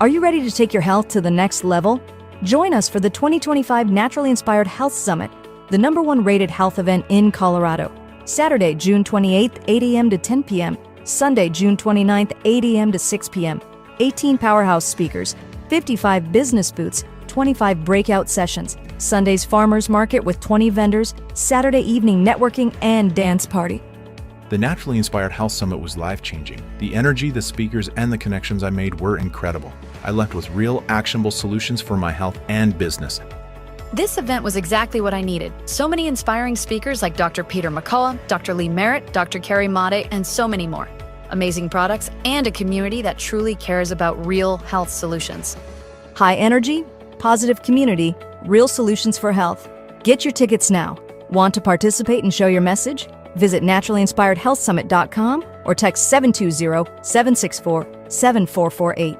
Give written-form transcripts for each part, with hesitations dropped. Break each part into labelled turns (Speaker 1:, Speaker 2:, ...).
Speaker 1: Are you ready to take your health to the next level? Join us for the 2025 Naturally Inspired Health Summit, the #1 rated health event in Colorado. Saturday, June 28th, 8 a.m. to 10 p.m. Sunday, June 29th, 8 a.m. to 6 p.m. 18 powerhouse speakers, 55 business booths, 25 breakout sessions, Sunday's farmers market with 20 vendors, Saturday evening networking and dance party.
Speaker 2: The Naturally Inspired Health Summit was life-changing. The energy, the speakers, and the connections I made were incredible. I left with real, actionable solutions for my health and business.
Speaker 3: This event was exactly what I needed. So many inspiring speakers like Dr. Peter McCullough, Dr. Lee Merritt, Dr. Carrie Made, and so many more. Amazing products and a community that truly cares about real health solutions.
Speaker 1: High energy, positive community, real solutions for health. Get your tickets now. Want to participate and show your message? Visit naturallyinspiredhealthsummit.com or text 720-764-7448.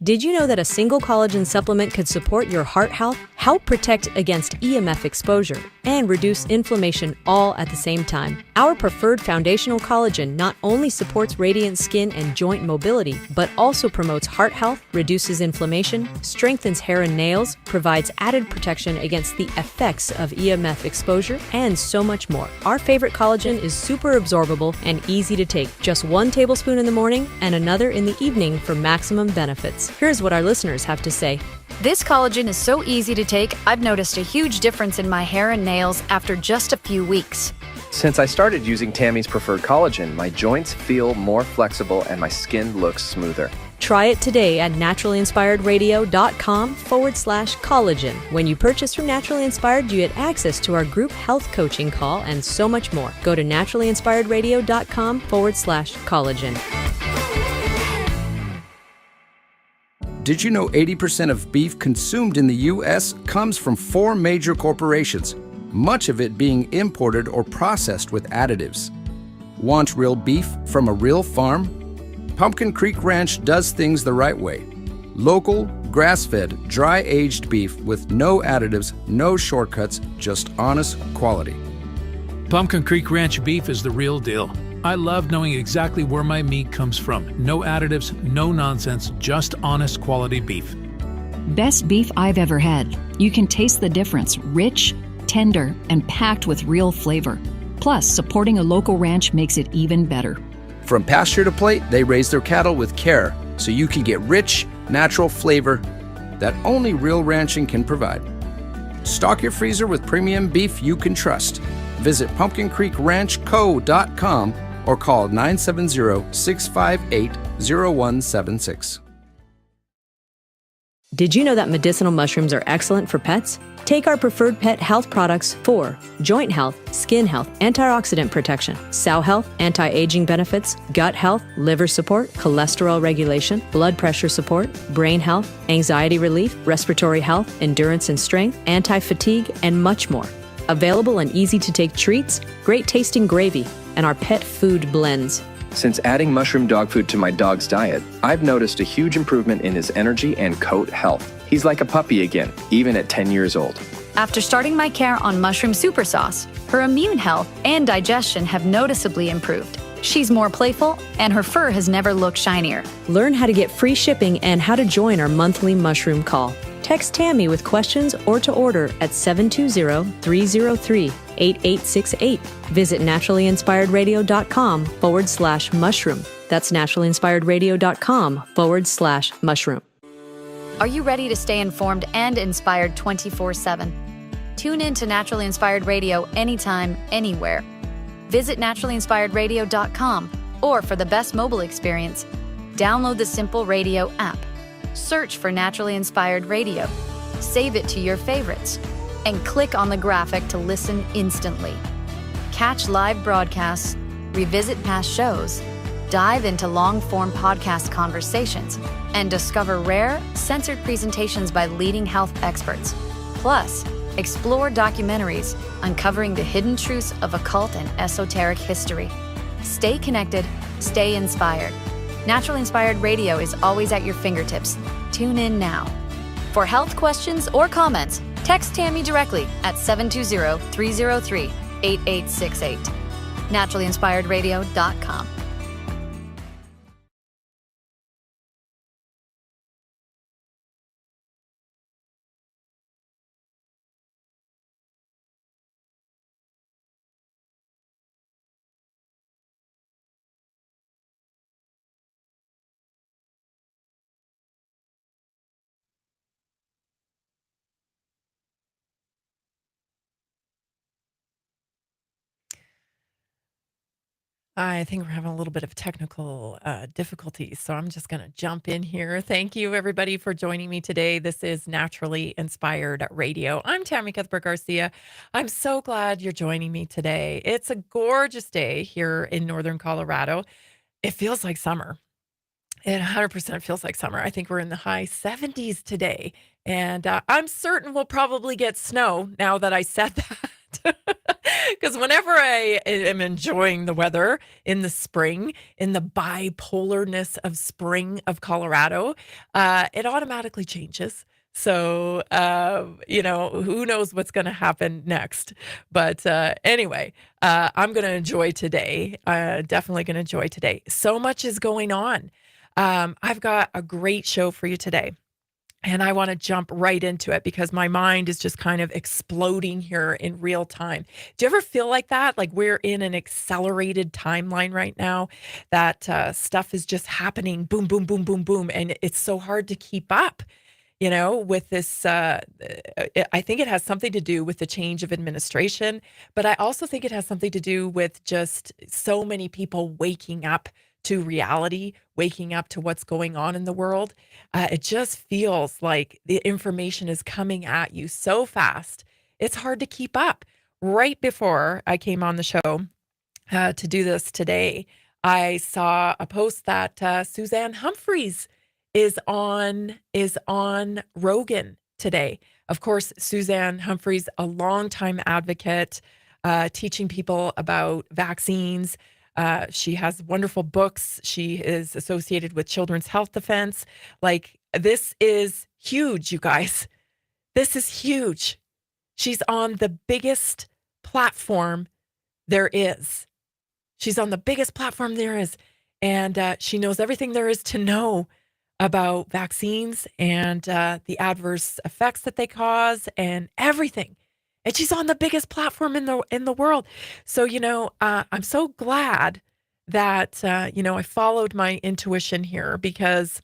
Speaker 4: Did you know that a single collagen supplement could support your heart health, help protect against EMF exposure, and reduce inflammation all at the same time? Our preferred foundational collagen not only supports radiant skin and joint mobility, but also promotes heart health, reduces inflammation, strengthens hair and nails, provides added protection against the effects of EMF exposure, and so much more. Our favorite collagen is super absorbable and easy to take. Just 1 tablespoon in the morning and another in the evening for maximum benefits. Here's what our listeners have to say.
Speaker 3: This collagen is so easy to take, I've noticed a huge difference in my hair and nails after just a few weeks.
Speaker 5: Since I started using Tammy's preferred collagen, my joints feel more flexible and my skin looks smoother.
Speaker 4: Try it today at naturallyinspiredradio.com/collagen. When you purchase from Naturally Inspired, you get access to our group health coaching call and so much more. Go to naturallyinspiredradio.com/collagen.
Speaker 6: Did you know 80% of beef consumed in the U.S. comes from 4 major corporations, much of it being imported or processed with additives? Want real beef from a real farm? Pumpkin Creek Ranch does things the right way. Local, grass-fed, dry-aged beef with no additives, no shortcuts, just honest quality.
Speaker 7: Pumpkin Creek Ranch beef is the real deal. I love knowing exactly where my meat comes from. No additives, no nonsense, just honest quality beef.
Speaker 8: Best beef I've ever had. You can taste the difference. Rich, tender, and packed with real flavor. Plus, supporting a local ranch makes it even better.
Speaker 6: From pasture to plate, they raise their cattle with care so you can get rich, natural flavor that only real ranching can provide. Stock your freezer with premium beef you can trust. Visit pumpkincreekranchco.com or call 970-658-0176.
Speaker 4: Did you know that medicinal mushrooms are excellent for pets? Take our preferred pet health products for joint health, skin health, antioxidant protection, sow health, anti-aging benefits, gut health, liver support, cholesterol regulation, blood pressure support, brain health, anxiety relief, respiratory health, endurance and strength, anti-fatigue, and much more. Available in easy-to-take treats, great-tasting gravy, and our pet food blends.
Speaker 5: Since adding mushroom dog food to my dog's diet, I've noticed a huge improvement in his energy and coat health. He's like a puppy again, even at 10 years old.
Speaker 3: After starting my care on mushroom super sauce, her immune health and digestion have noticeably improved. She's more playful, and her fur has never looked shinier.
Speaker 4: Learn how to get free shipping and how to join our monthly mushroom call. Text Tammy with questions or to order at 720-303-8868. Visit naturallyinspiredradio.com/mushroom. That's naturallyinspiredradio.com/mushroom.
Speaker 3: Are you ready to stay informed and inspired 24/7? Tune in to Naturally Inspired Radio anytime, anywhere. Visit naturallyinspiredradio.com, or for the best mobile experience, download the Simple Radio app. Search for Naturally Inspired Radio, save it to your favorites, and click on the graphic to listen instantly. Catch live broadcasts, revisit past shows, dive into long-form podcast conversations, and discover rare, censored presentations by leading health experts. Plus, explore documentaries uncovering the hidden truths of occult and esoteric history. Stay connected, stay inspired. Naturally Inspired Radio is always at your fingertips. Tune in now. For health questions or comments, text Tammy directly at 720-303-8868. naturallyinspiredradio.com.
Speaker 9: I think we're having a little bit of technical difficulties, so I'm just going to jump in here. Thank you, everybody, for joining me today. This is Naturally Inspired Radio. I'm Tammy Cuthbert Garcia. I'm so glad you're joining me today. It's a gorgeous day here in Northern Colorado. It feels like summer. It 100% feels like summer. I think we're in the high 70s today, and I'm certain we'll probably get snow now that I said that. Because whenever I am enjoying the weather in the spring, in the bipolarness of spring of Colorado, it automatically changes. So, who knows what's going to happen next. But anyway, I'm going to enjoy today. Definitely going to enjoy today. So much is going on. I've got a great show for you today. And I want to jump right into it because my mind is just kind of exploding here in real time. Do you ever feel like that? Like we're in an accelerated timeline right now, that stuff is just happening, boom, boom, boom, boom, boom. And it's so hard to keep up, with this. I think it has something to do with the change of administration, but I also think it has something to do with just so many people waking up to reality, waking up to what's going on in the world. It just feels like the information is coming at you so fast. It's hard to keep up. Right before I came on the show to do this today, I saw a post that Suzanne Humphries is on Rogan today. Of course, Suzanne Humphries, a longtime advocate, teaching people about vaccines. She has wonderful books. She is associated with Children's Health Defense. Like, this is huge, you guys. This is huge. She's on the biggest platform there is. She's on the biggest platform there is. And she knows everything there is to know about vaccines and the adverse effects that they cause and everything. And she's on the biggest platform in the world. So, I'm so glad that, I followed my intuition here, because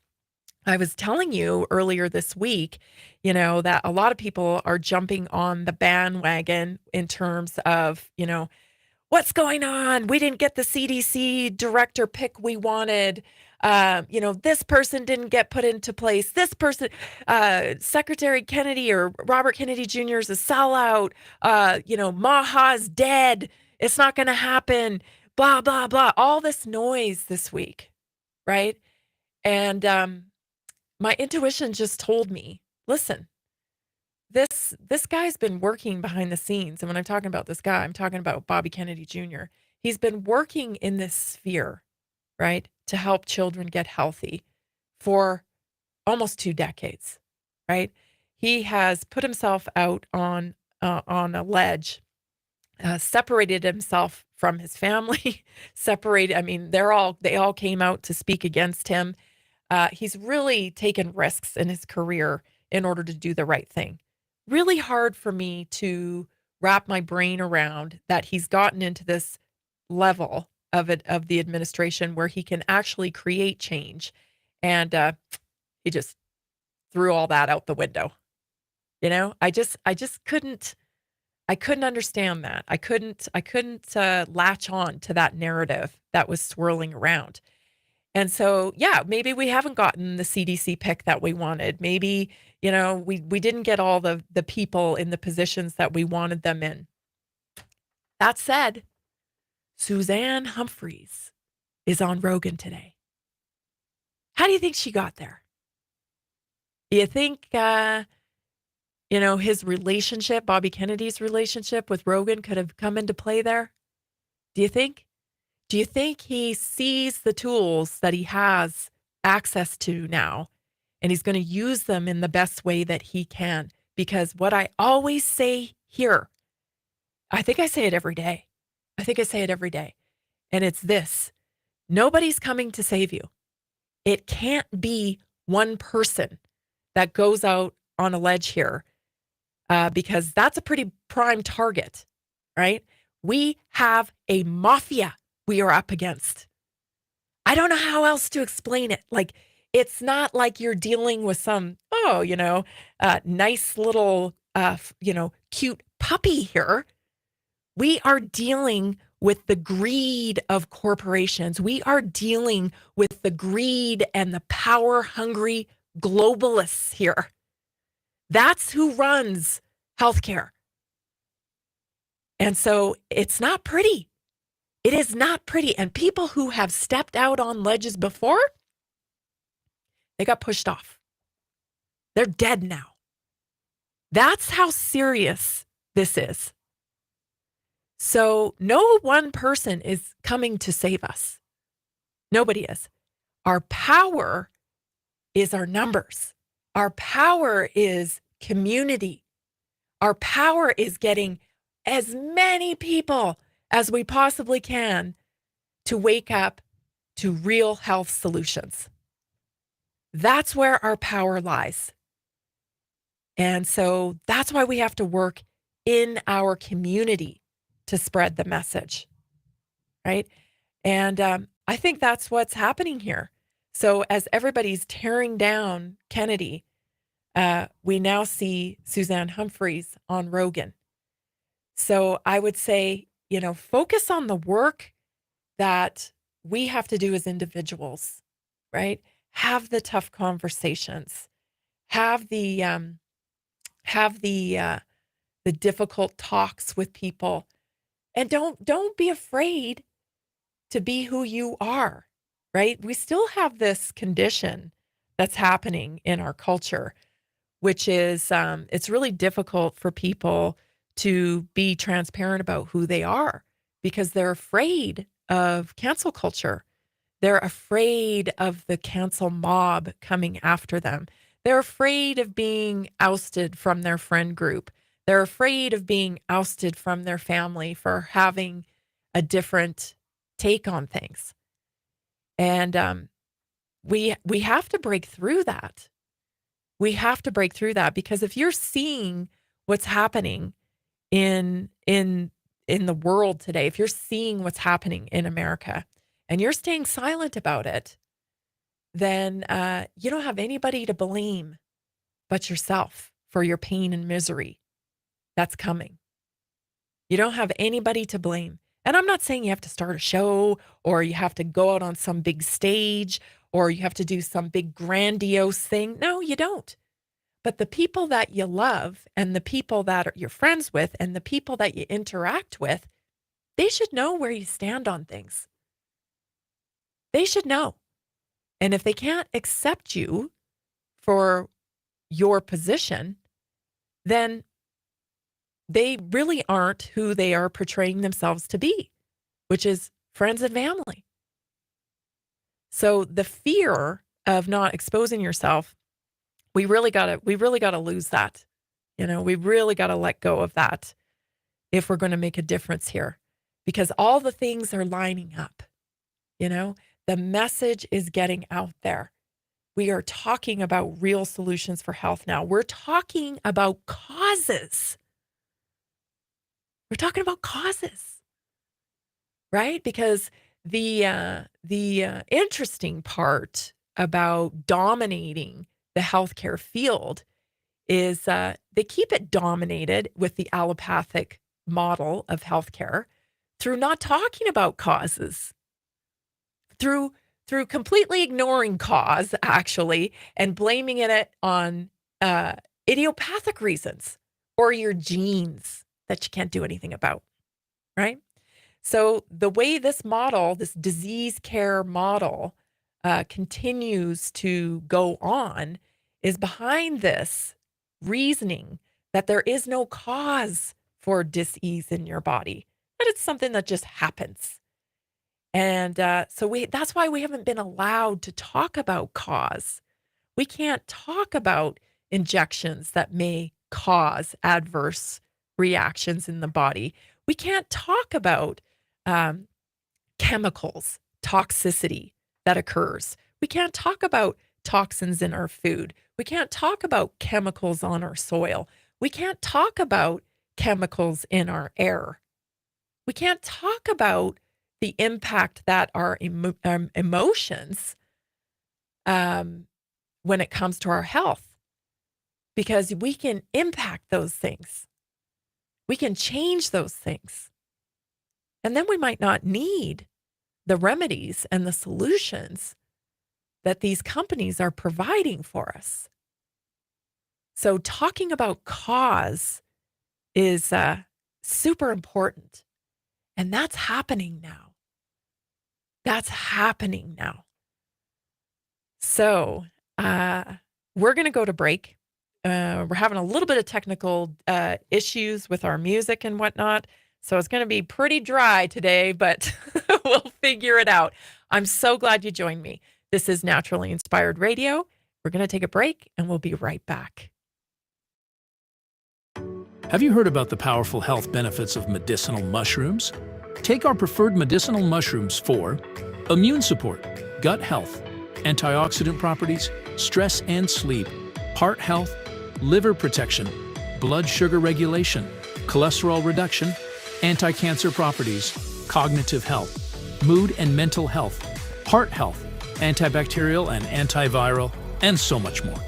Speaker 9: I was telling you earlier this week, that a lot of people are jumping on the bandwagon in terms of, what's going on? We didn't get the CDC director pick we wanted. This person didn't get put into place. This person, Secretary Kennedy or Robert Kennedy Jr. is a sellout. Maha's dead. It's not going to happen. Blah, blah, blah. All this noise this week, right? And my intuition just told me, listen, this guy's been working behind the scenes. And when I'm talking about this guy, I'm talking about Bobby Kennedy Jr. He's been working in this sphere, right, to help children get healthy for almost 2 decades, right? He has put himself out on a ledge, separated himself from his family, separated. I mean, they all came out to speak against him. He's really taken risks in his career in order to do the right thing. Really hard for me to wrap my brain around that he's gotten into this level of the administration where he can actually create change, and he just threw all that out the window. I just couldn't understand that. I couldn't latch on to that narrative that was swirling around. And so, yeah, maybe we haven't gotten the CDC pick that we wanted. Maybe, we didn't get all the people in the positions that we wanted them in. That said, Suzanne Humphries is on Rogan today. How do you think she got there? Do you think, his relationship, Bobby Kennedy's relationship with Rogan, could have come into play there? Do you think? Do you think he sees the tools that he has access to now, and he's going to use them in the best way that he can? Because what I always say here, I think I say it every day. And it's this: nobody's coming to save you. It can't be one person that goes out on a ledge here, because that's a pretty prime target, right? We have a mafia we are up against. I don't know how else to explain it. Like, it's not like you're dealing with some, nice little, cute puppy here. We are dealing with the greed of corporations. We are dealing with the greed and the power-hungry globalists here. That's who runs healthcare. And so it's not pretty. It is not pretty. And people who have stepped out on ledges before, they got pushed off. They're dead now. That's how serious this is. So no one person is coming to save us. Nobody is. Our power is our numbers. Our power is community. Our power is getting as many people as we possibly can to wake up to real health solutions. That's where our power lies. And so that's why we have to work in our community to spread the message, right? And I think that's what's happening here. So as everybody's tearing down Kennedy, we now see Suzanne Humphreys on Rogan. So I would say, focus on the work that we have to do as individuals, right? Have the tough conversations, have the difficult talks with people, and don't be afraid to be who you are, right? We still have this condition that's happening in our culture, which is it's really difficult for people to be transparent about who they are because they're afraid of cancel culture. They're afraid of the cancel mob coming after them. They're afraid of being ousted from their friend group. They're afraid of being ousted from their family for having a different take on things. And we have to break through that. We have to break through that because if you're seeing what's happening in the world today, if you're seeing what's happening in America and you're staying silent about it, then you don't have anybody to blame but yourself for your pain and misery that's coming. You don't have anybody to blame. And I'm not saying you have to start a show or you have to go out on some big stage or you have to do some big grandiose thing. No, you don't. But the people that you love and the people that you're friends with and the people that you interact with, they should know where you stand on things. They should know. And if they can't accept you for your position, then they really aren't who they are portraying themselves to be, which is friends and family. So the fear of not exposing yourself, we really gotta lose that. We really gotta let go of that if we're going to make a difference here, because all the things are lining up. The message is getting out there. We are talking about real solutions for health now. We're talking about causes. We're talking about causes, right? Because the interesting part about dominating the healthcare field is they keep it dominated with the allopathic model of healthcare through not talking about causes, through completely ignoring cause, actually, and blaming it on idiopathic reasons or your genes that you can't do anything about, right? So the way this model, this disease care model, continues to go on is behind this reasoning that there is no cause for dis-ease in your body, that it's something that just happens. And so that's why we haven't been allowed to talk about cause. We can't talk about injections that may cause adverse reactions in the body. We can't talk about chemicals, toxicity that occurs. We can't talk about toxins in our food. We can't talk about chemicals on our soil. We can't talk about chemicals in our air. We can't talk about the impact that our emotions when it comes to our health, because we can impact those things. We can change those things. And then we might not need the remedies and the solutions that these companies are providing for us. So talking about cause is super important. And that's happening now. That's happening now. So we're going to go to break. We're having a little bit of technical issues with our music and whatnot. So it's going to be pretty dry today, but we'll figure it out. I'm so glad you joined me. This is Naturally Inspired Radio. We're going to take a break and we'll be right back.
Speaker 7: Have you heard about the powerful health benefits of medicinal mushrooms? Take our preferred medicinal mushrooms for immune support, gut health, antioxidant properties, stress and sleep, heart health, liver protection, blood sugar regulation, cholesterol reduction, anti-cancer properties, cognitive health, mood and mental health, heart health, antibacterial and antiviral, and so much more.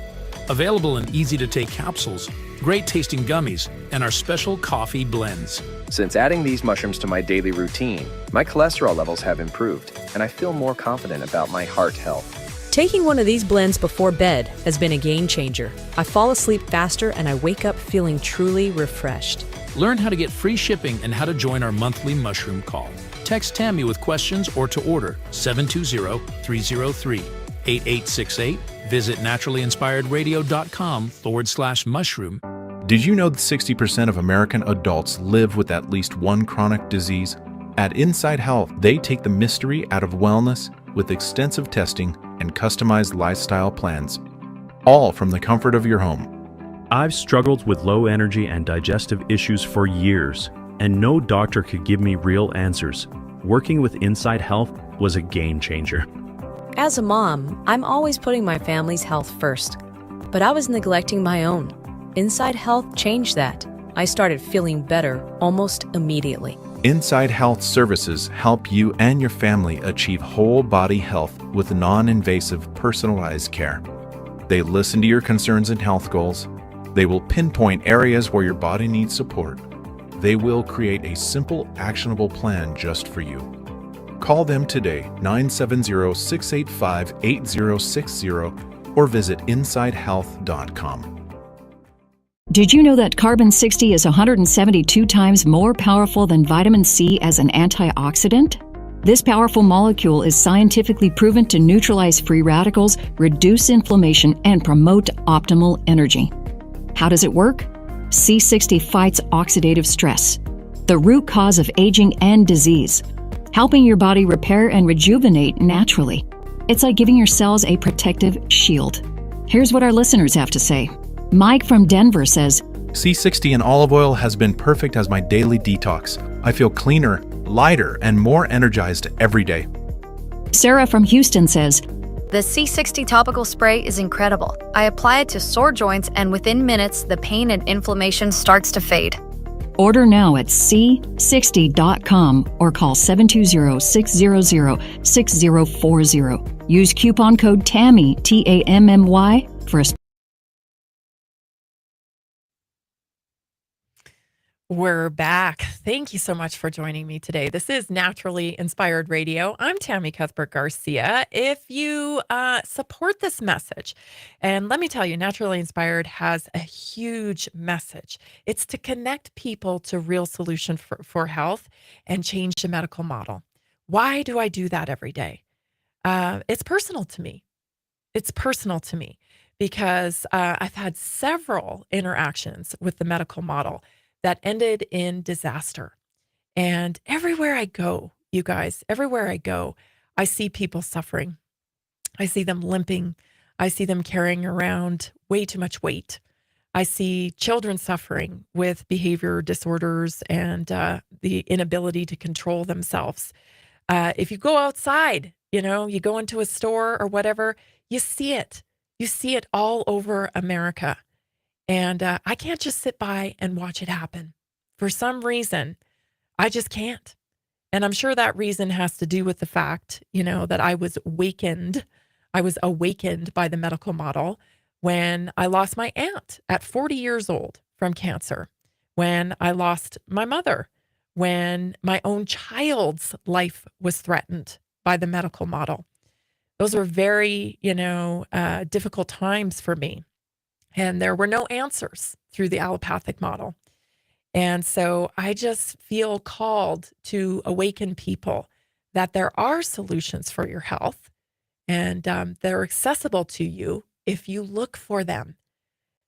Speaker 7: Available in easy-to-take capsules, great-tasting gummies, and our special coffee blends.
Speaker 5: Since adding these mushrooms to my daily routine, my cholesterol levels have improved, and I feel more confident about my heart health.
Speaker 4: Taking one of these blends before bed has been a game changer. I fall asleep faster and I wake up feeling truly refreshed.
Speaker 7: Learn how to get free shipping and how to join our monthly mushroom call. Text Tammy with questions or to order 720-303-8868. Visit naturallyinspiredradio.com/mushroom.
Speaker 2: Did you know that 60% of American adults live with at least one chronic disease? At Inside Health, they take the mystery out of wellness with extensive testing and customized lifestyle plans, all from the comfort of your home.
Speaker 10: I've struggled with low energy and digestive issues for years, and no doctor could give me real answers. Working with Inside Health was a game changer.
Speaker 4: As a mom, I'm always putting my family's health first, but I was neglecting my own. Inside Health changed that. I started feeling better almost immediately.
Speaker 2: Inside Health services help you and your family achieve whole body health with non-invasive personalized care. They listen to your concerns and health goals. They will pinpoint areas where your body needs support. They will create a simple, actionable plan just for you. Call them today, 970-685-8060, or visit InsideHealth.com.
Speaker 8: Did you know that carbon 60 is 172 times more powerful than vitamin C as an antioxidant? This powerful molecule is scientifically proven to neutralize free radicals, reduce inflammation, and promote optimal energy. How does it work? C60 fights oxidative stress, the root cause of aging and disease, helping your body repair and rejuvenate naturally. It's like giving your cells a protective shield. Here's what our listeners have to say. Mike from Denver says,
Speaker 2: C60 in olive oil has been perfect as my daily detox. I feel cleaner, lighter, and more energized every day.
Speaker 8: Sarah from Houston says,
Speaker 3: The C60 topical spray is incredible. I apply it to sore joints, and within minutes, the pain and inflammation starts to fade.
Speaker 8: order now at c60.com or call 720-600-6040. Use coupon code TAMMY, T-A-M-M-Y, for a
Speaker 9: We're back. Thank you so much for joining me today. This is Naturally Inspired Radio. I'm Tammy Cuthbert Garcia. If you support this message, and let me tell you, Naturally Inspired has a huge message. It's to connect people to real solutions for health and change the medical model. Why do I do that every day? It's personal to me. It's personal to me because I've had several interactions with the medical model that ended in disaster. And everywhere I go, you guys, everywhere I go, I see people suffering. I see them limping. I see them carrying around way too much weight. I see children suffering with behavior disorders and the inability to control themselves. If you go outside, you go into a store or whatever, you see it. You see it all over America. And I can't just sit by and watch it happen. For some reason, I just can't. And I'm sure that reason has to do with the fact, that I was awakened by the medical model when I lost my aunt at 40 years old from cancer, when I lost my mother when my own child's life was threatened by the medical model. Those were very, difficult times for me. And there were no answers through the allopathic model. And so I just feel called to awaken people that there are solutions for your health, and they're accessible to you if you look for them.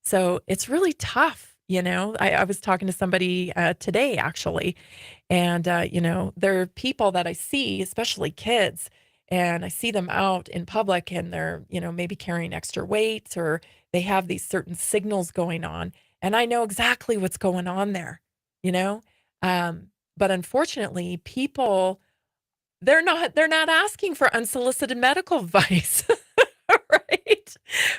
Speaker 9: So it's really tough. I was talking to somebody today, actually, and, there are people that I see, especially kids, and I see them out in public and they're, maybe carrying extra weight, or they have these certain signals going on. And I know exactly what's going on there, you know? But unfortunately, people, they're not asking for unsolicited medical advice. Right?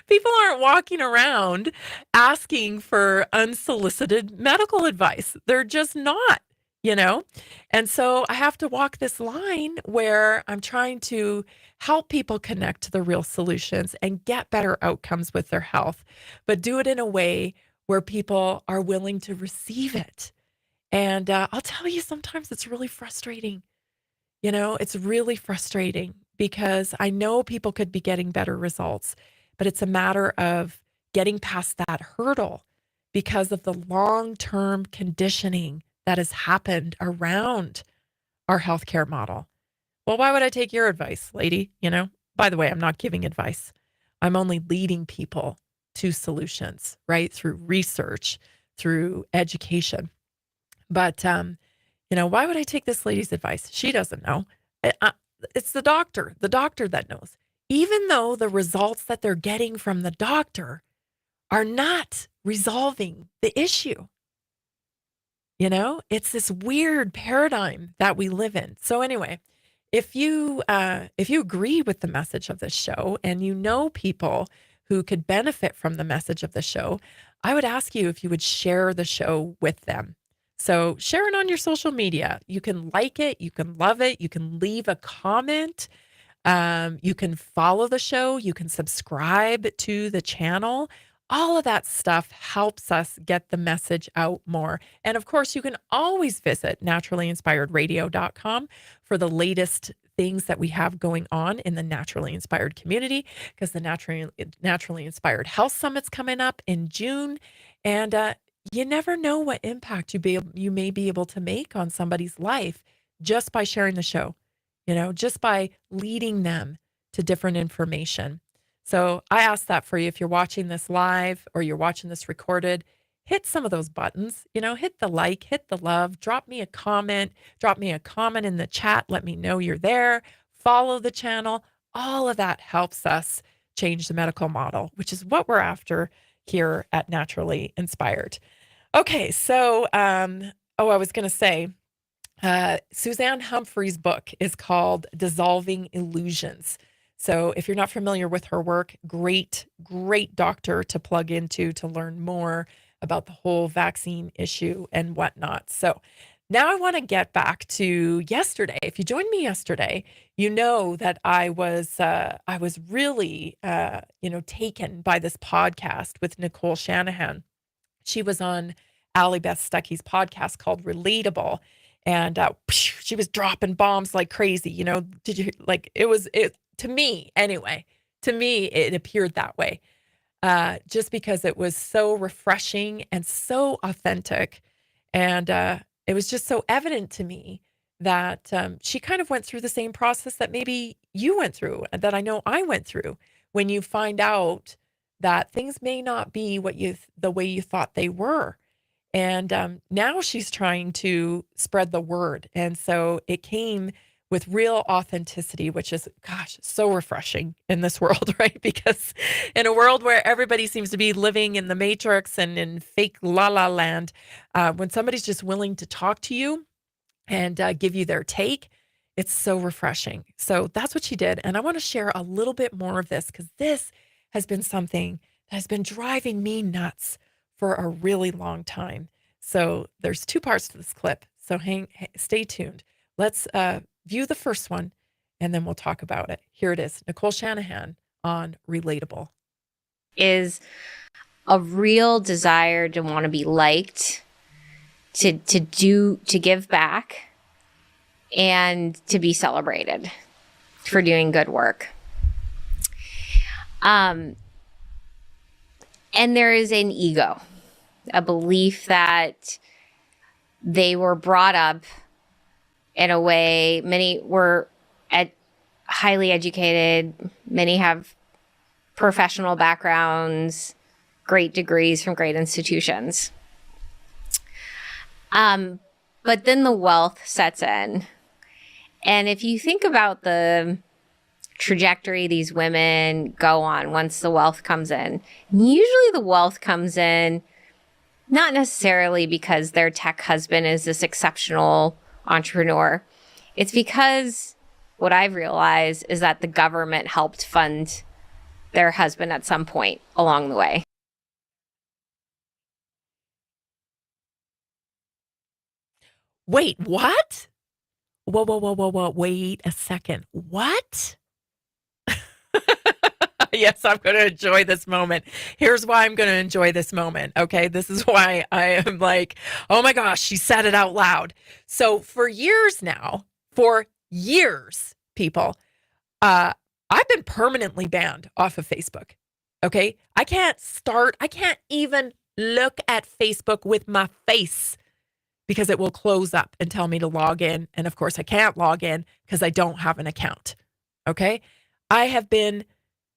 Speaker 9: People aren't walking around asking for unsolicited medical advice. They're just not, you know? And so I have to walk this line where I'm trying to help people connect to the real solutions and get better outcomes with their health, but do it in a way where people are willing to receive it. And I'll tell you, sometimes it's really frustrating. It's really frustrating because I know people could be getting better results, but it's a matter of getting past that hurdle because of the long-term conditioning that has happened around our healthcare model. Well, why would I take your advice, lady? By the way, I'm not giving advice. I'm only leading people to solutions, right? Through research, through education. But, why would I take this lady's advice? She doesn't know. It's the doctor that knows. Even though the results that they're getting from the doctor are not resolving the issue. It's this weird paradigm that we live in. So anyway, if you agree with the message of this show and you know people who could benefit from the message of the show, I would ask you if you would share the show with them. So share it on your social media. You can like it. You can love it. You can leave a comment. You can follow the show. You can subscribe to the channel. All of that stuff helps us get the message out more. And of course, you can always visit naturallyinspiredradio.com for the latest things that we have going on in the Naturally Inspired community, because the Naturally Inspired Health Summit's coming up in June. And you never know what impact you may be able to make on somebody's life just by sharing the show, just by leading them to different information. So I ask that for you. If you're watching this live or you're watching this recorded, hit some of those buttons, hit the like, hit the love, drop me a comment in the chat. Let me know you're there. Follow the channel. All of that helps us change the medical model, which is what we're after here at Naturally Inspired. Okay, so, I was going to say, Suzanne Humphrey's book is called Dissolving Illusions. So if you're not familiar with her work, great doctor to plug into to learn more about the whole vaccine issue and whatnot. So now I want to get back to yesterday. If you joined me yesterday, you know that I was really, taken by this podcast with Nicole Shanahan. She was on Allie Beth Stuckey's podcast called Relatable, and she was dropping bombs like crazy. Did you it to me anyway? To me, it appeared that way, just because it was so refreshing and so authentic, and it was just so evident to me that she kind of went through the same process that maybe you went through, that I know I went through, when you find out that things may not be the way you thought they were. And now she's trying to spread the word. And so it came with real authenticity, which is, gosh, so refreshing in this world, right? Because in a world where everybody seems to be living in the matrix and in fake la land, when somebody's just willing to talk to you and give you their take, it's so refreshing. So that's what she did. And I want to share a little bit more of this, because this has been something that has been driving me nuts for a really long time. So there's two parts to this clip. So stay tuned. Let's view the first one, and then we'll talk about it. Here it is. Nicole Shanahan on Relatable.
Speaker 11: Is a real desire to want to be liked to give back and to be celebrated for doing good work. And there is an ego, a belief that they were brought up in a way, many were highly educated, many have professional backgrounds, great degrees from great institutions. But then the wealth sets in. And if you think about the trajectory these women go on once the wealth comes in, usually the wealth comes in not necessarily because their tech husband is this exceptional entrepreneur. It's because what I've realized is that the government helped fund their husband at some point along the way.
Speaker 9: Wait, what? Whoa. Wait a second. What? Yes, I'm going to enjoy this moment. Here's why I'm going to enjoy this moment. Okay. This is why I am like, oh my gosh, she said it out loud. So for years now, people, I've been permanently banned off of Facebook. Okay. I can't even look at Facebook with my face because it will close up and tell me to log in. And of course I can't log in because I don't have an account. Okay. I have been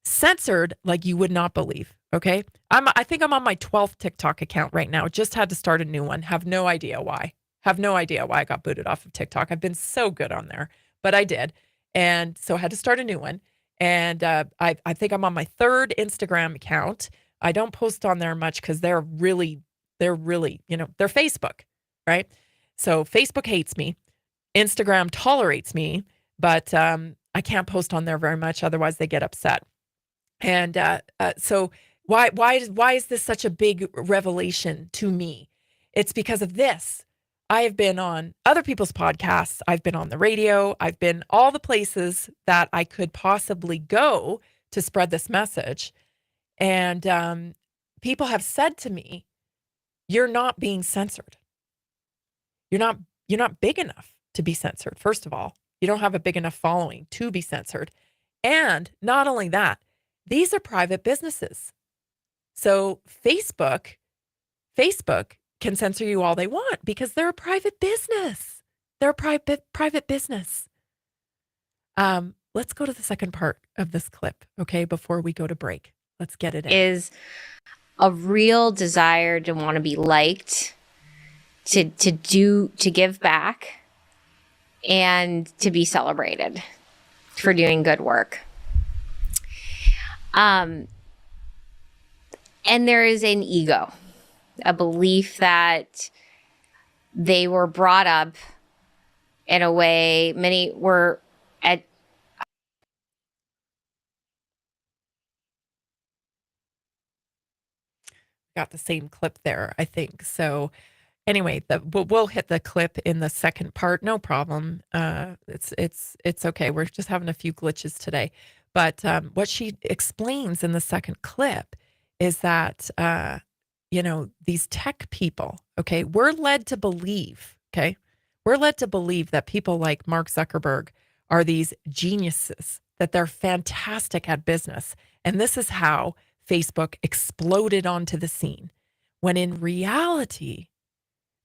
Speaker 9: censored like you would not believe. Okay. I think I'm on my 12th TikTok account right now. Just had to start a new one. Have no idea why I got booted off of TikTok. I've been so good on there, but I did. And so I had to start a new one. And I think I'm on my 3rd Instagram account. I don't post on there much because they're really, they're Facebook, right? So Facebook hates me. Instagram tolerates me, but I can't post on there very much. Otherwise they get upset. And so why is this such a big revelation to me? It's because of this. I have been on other people's podcasts. I've been on the radio. I've been all the places that I could possibly go to spread this message. And people have said to me, you're not being censored. You're not big enough to be censored. First of all, you don't have a big enough following to be censored. And not only that, these are private businesses. So Facebook can censor you all they want because they're a private business. They're a private business. Let's go to the second part of this clip, okay, before we go to break. Let's get it in.
Speaker 11: Is a real desire to want to be liked, to give back, and to be celebrated for doing good work. And there is an ego, a belief that they were brought up in a way, many were
Speaker 9: got the same clip there, I think. So anyway, we'll hit the clip in the second part. No problem. It's okay. We're just having a few glitches today. But what she explains in the second clip is that, these tech people, okay, we're led to believe that people like Mark Zuckerberg are these geniuses, that they're fantastic at business. And this is how Facebook exploded onto the scene, when in reality,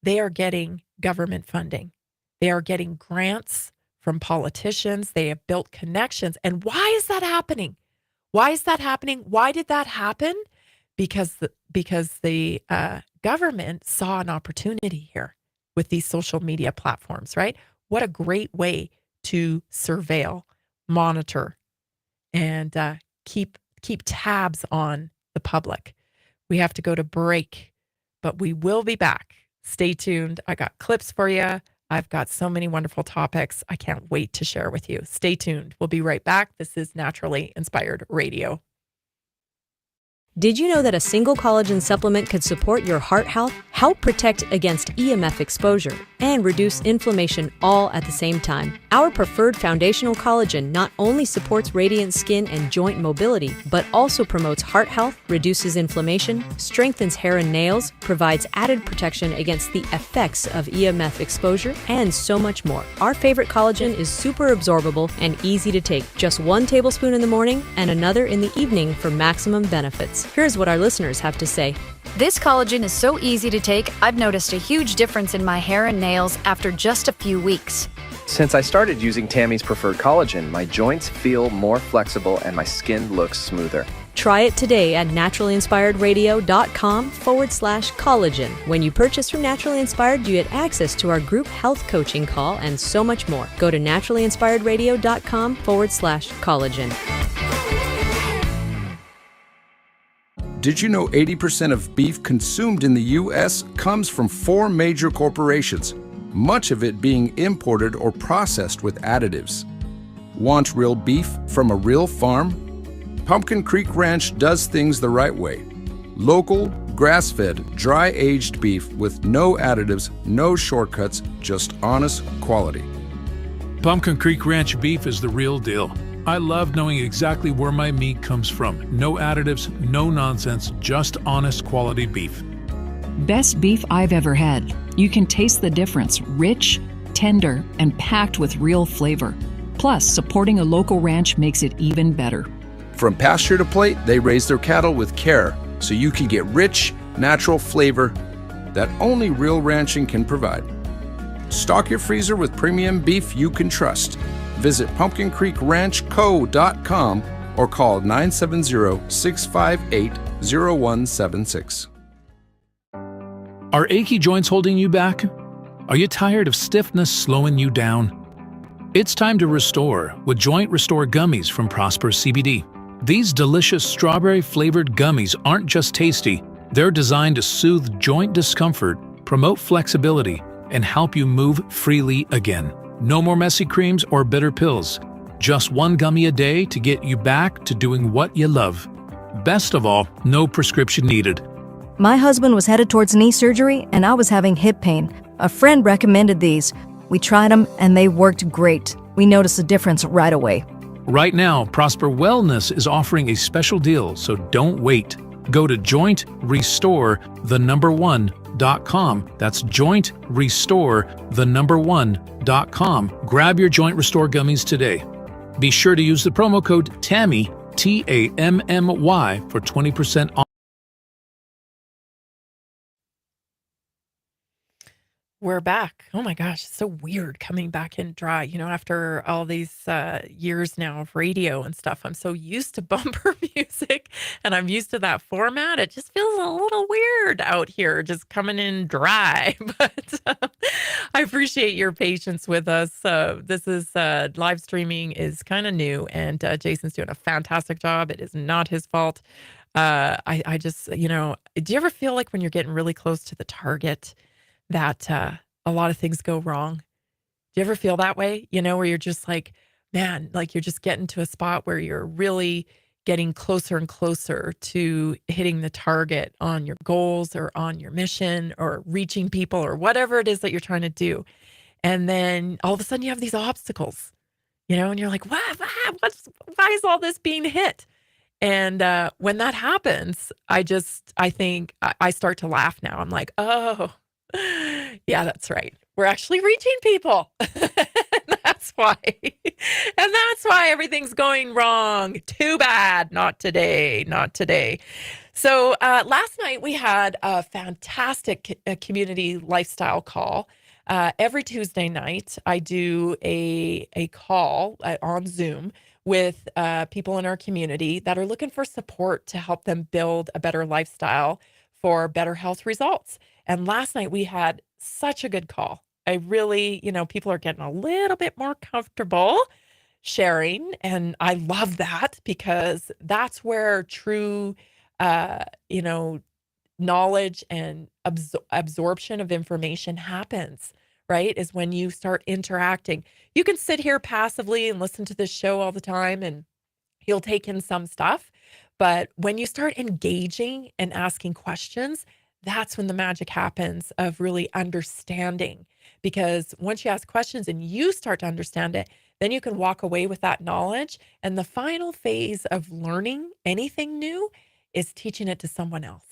Speaker 9: they are getting government funding. They are getting grants from politicians. They have built connections. And why is that happening? Why did that happen? Because the government saw an opportunity here with these social media platforms, right? What a great way to surveil, monitor, and keep tabs on the public. We have to go to break, but we will be back. Stay tuned. I got clips for you. I've got so many wonderful topics. I can't wait to share with you. Stay tuned. We'll be right back. This is Naturally Inspired Radio.
Speaker 4: Did you know that a single collagen supplement could support your heart health? help protect against EMF exposure, and reduce inflammation all at the same time. Our preferred foundational collagen not only supports radiant skin and joint mobility, but also promotes heart health, reduces inflammation, strengthens hair and nails, provides added protection against the effects of EMF exposure, and so much more. Our favorite collagen is super absorbable and easy to take. Just 1 tablespoon in the morning and another in the evening for maximum benefits. Here's what our listeners have to say.
Speaker 3: This collagen is so easy to take, I've noticed a huge difference in my hair and nails after just a few weeks.
Speaker 5: Since I started using Tammy's preferred collagen, my joints feel more flexible and my skin looks smoother.
Speaker 4: Try it today at naturallyinspiredradio.com/collagen. When you purchase from Naturally Inspired, you get access to our group health coaching call and so much more. Go to naturallyinspiredradio.com/collagen.
Speaker 6: Did you know 80% of beef consumed in the U.S. comes from 4 major corporations, much of it being imported or processed with additives? Want real beef from a real farm? Pumpkin Creek Ranch does things the right way. Local, grass-fed, dry-aged beef with no additives, no shortcuts, just honest quality.
Speaker 7: Pumpkin Creek Ranch beef is the real deal. I love knowing exactly where my meat comes from. No additives, no nonsense, just honest quality beef.
Speaker 8: Best beef I've ever had. You can taste the difference. Rich, tender, and packed with real flavor. Plus, supporting a local ranch makes it even better.
Speaker 6: From pasture to plate, they raise their cattle with care, so you can get rich, natural flavor that only real ranching can provide. Stock your freezer with premium beef you can trust. Visit pumpkincreekranchco.com or call 970-658-0176.
Speaker 7: Are achy joints holding you back? Are you tired of stiffness slowing you down? It's time to restore with Joint Restore Gummies from Prosper CBD. These delicious strawberry-flavored gummies aren't just tasty, they're designed to soothe joint discomfort, promote flexibility, and help you move freely again. No more messy creams or bitter pills. Just 1 gummy a day to get you back to doing what you love. Best of all, no prescription needed.
Speaker 1: My husband was headed towards knee surgery and I was having hip pain. A friend recommended these. We tried them and they worked great. We noticed a difference right away.
Speaker 7: Right now, Prosper Wellness is offering a special deal, so don't wait. Go to jointrestore1.com. That's jointrestore1.com. Grab your Joint Restore gummies today. Be sure to use the promo code TAMMY, TAMMY, for 20% off.
Speaker 9: We're back. Oh my gosh, it's so weird coming back in dry. After all these years now of radio and stuff, I'm so used to bumper music and I'm used to that format. It just feels a little weird out here, just coming in dry. But I appreciate your patience with us. This is live streaming is kind of new, and Jason's doing a fantastic job. It is not his fault. I just, do you ever feel like when you're getting really close to the target that a lot of things go wrong? Do you ever feel that way? Where you're just like, man, like you're just getting to a spot where you're really getting closer and closer to hitting the target on your goals or on your mission or reaching people or whatever it is that you're trying to do. And then all of a sudden you have these obstacles, and you're like, why is all this being hit? And when that happens, I think I start to laugh now. I'm like, oh, yeah, that's right. We're actually reaching people. That's why. And that's why everything's going wrong. Too bad. Not today. Not today. So last night we had a fantastic community lifestyle call. Every Tuesday night, I do a call on Zoom with people in our community that are looking for support to help them build a better lifestyle for better health results. And last night we had such a good call. I really, people are getting a little bit more comfortable sharing. And I love that because that's where true, knowledge and absorption of information happens, right? Is when you start interacting. You can sit here passively and listen to this show all the time and you'll take in some stuff. But when you start engaging and asking questions, that's when the magic happens of really understanding. Because once you ask questions and you start to understand it, then you can walk away with that knowledge. And the final phase of learning anything new is teaching it to someone else.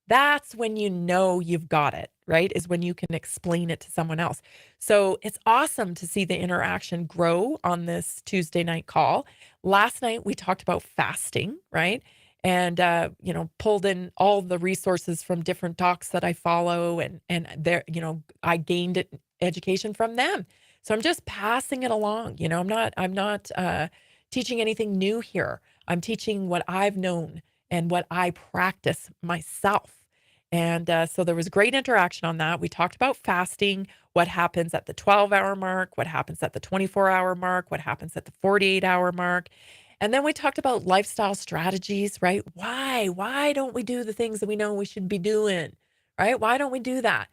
Speaker 9: That's when you know you've got it, right? Is when you can explain it to someone else. So it's awesome to see the interaction grow on this Tuesday night call. Last night, we talked about fasting, right? And, pulled in all the resources from different docs that I follow, and there, I gained education from them. So I'm just passing it along. I'm not teaching anything new here. I'm teaching what I've known and what I practice myself. And so there was great interaction on that. We talked about fasting, what happens at the 12-hour mark, what happens at the 24-hour mark, what happens at the 48-hour mark. And then we talked about lifestyle strategies, right? Why don't we do the things that we know we should be doing, right? Why don't we do that?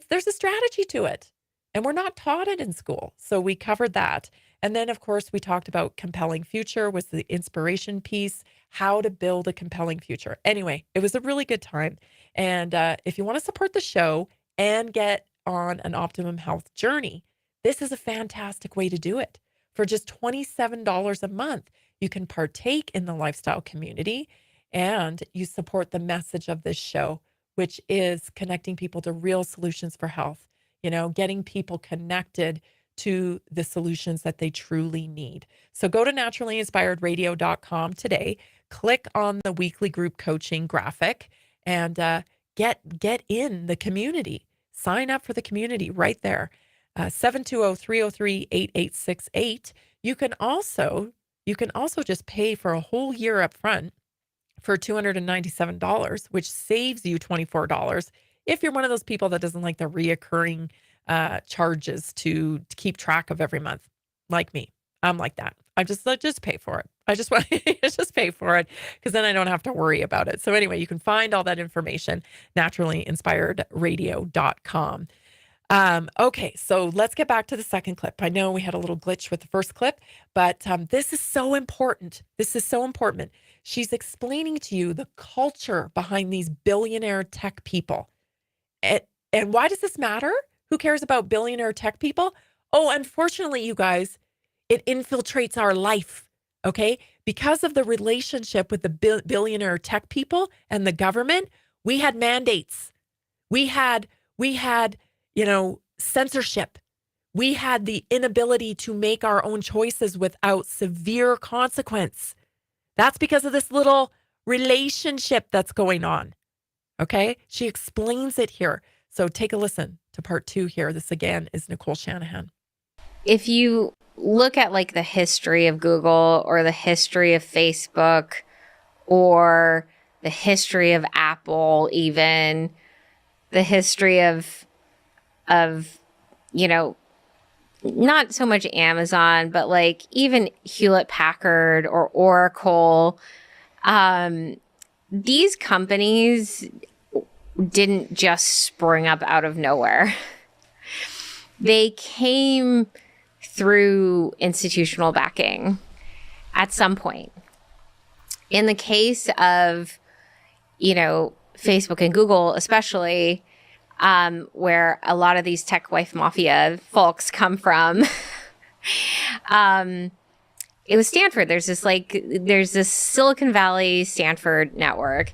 Speaker 9: There's a strategy to it, and we're not taught it in school. So we covered that. And then, of course, we talked about compelling future was the inspiration piece, how to build a compelling future. Anyway, it was a really good time. And if you want to support the show and get on an optimum health journey, this is a fantastic way to do it. For just $27 a month, you can partake in the lifestyle community and you support the message of this show, which is connecting people to real solutions for health, getting people connected to the solutions that they truly need. So go to naturallyinspiredradio.com today, click on the weekly group coaching graphic, and get in the community. Sign up for the community right there. 720-303-8868. You can also just pay for a whole year up front for $297, which saves you $24 if you're one of those people that doesn't like the reoccurring charges to keep track of every month, like me. I'm like that. I just pay for it. I just want just pay for it because then I don't have to worry about it. So anyway, you can find all that information, naturallyinspiredradio.com. Okay, so let's get back to the second clip. I know we had a little glitch with the first clip, but this is so important. This is so important. She's explaining to you the culture behind these billionaire tech people. And why does this matter? Who cares about billionaire tech people? Oh, unfortunately, you guys, it infiltrates our life, okay? Because of the relationship with the billionaire tech people and the government, we had mandates. We had censorship. We had the inability to make our own choices without severe consequence. That's because of this little relationship that's going on. Okay? She explains it here. So take a listen to part 2 here. This again is Nicole Shanahan.
Speaker 11: If you look at like the history of Google or the history of Facebook or the history of Apple, even the history of not so much Amazon, but like even Hewlett Packard or Oracle, these companies didn't just spring up out of nowhere. They came through institutional backing at some point. In the case of, Facebook and Google, especially, where a lot of these tech wife mafia folks come from, it was Stanford. There's this Silicon Valley Stanford network.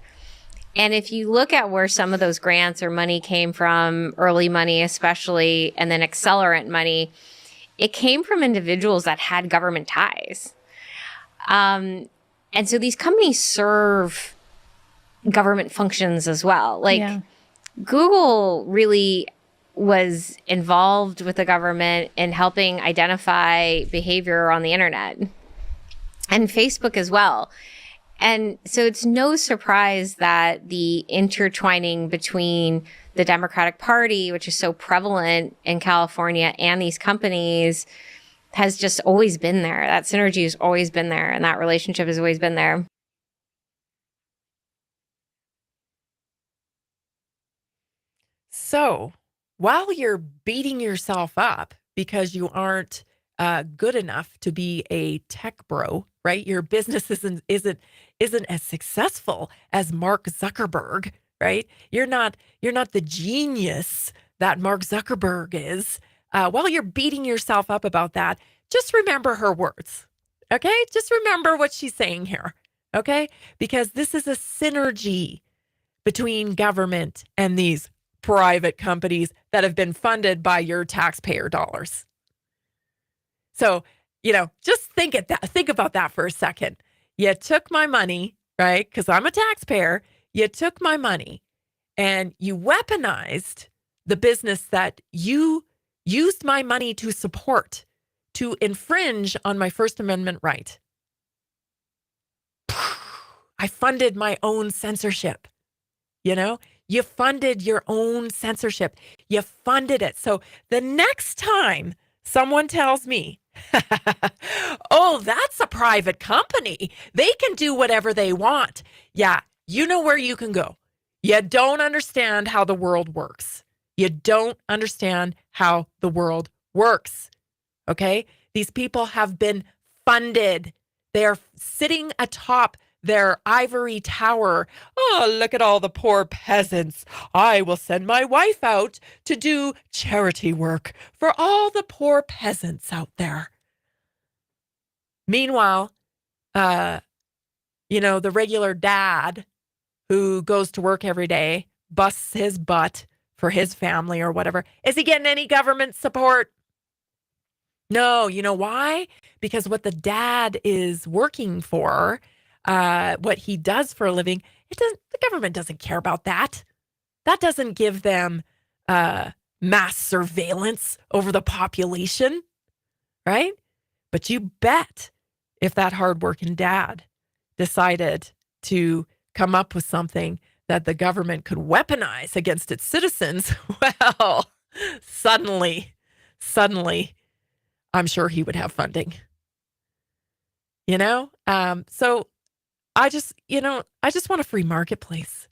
Speaker 11: And if you look at where some of those grants or money came from, early money especially, and then accelerant money, it came from individuals that had government ties. And so these companies serve government functions as well. Google really was involved with the government in helping identify behavior on the internet, and Facebook as well. And so it's no surprise that the intertwining between the Democratic Party, which is so prevalent in California, and these companies has just always been there. That synergy has always been there, and that relationship has always been there.
Speaker 9: So while you're beating yourself up because you aren't good enough to be a tech bro, right? Your business isn't as successful as Mark Zuckerberg, right? You're not the genius that Mark Zuckerberg is. While you're beating yourself up about that, just remember her words, okay? Just remember what she's saying here, okay? Because this is a synergy between government and these private companies that have been funded by your taxpayer dollars. So, just think about that for a second. You took my money, right? Because I'm a taxpayer. You took my money and you weaponized the business that you used my money to support, to infringe on my First Amendment right. I funded my own censorship. You funded your own censorship. You funded it. So the next time someone tells me, oh, that's a private company, they can do whatever they want. Yeah, you know where you can go. You don't understand how the world works. You don't understand how the world works. Okay? These people have been funded. They are sitting atop their ivory tower. Oh, look at all the poor peasants. I will send my wife out to do charity work for all the poor peasants out there. Meanwhile, the regular dad who goes to work every day, busts his butt for his family or whatever. Is he getting any government support? No. You know why? Because what the dad is working for, what he does for a living, the government doesn't care about that. That doesn't give them mass surveillance over the population, right? But you bet if that hardworking dad decided to come up with something that the government could weaponize against its citizens, well, suddenly, I'm sure he would have funding. So I just want a free marketplace.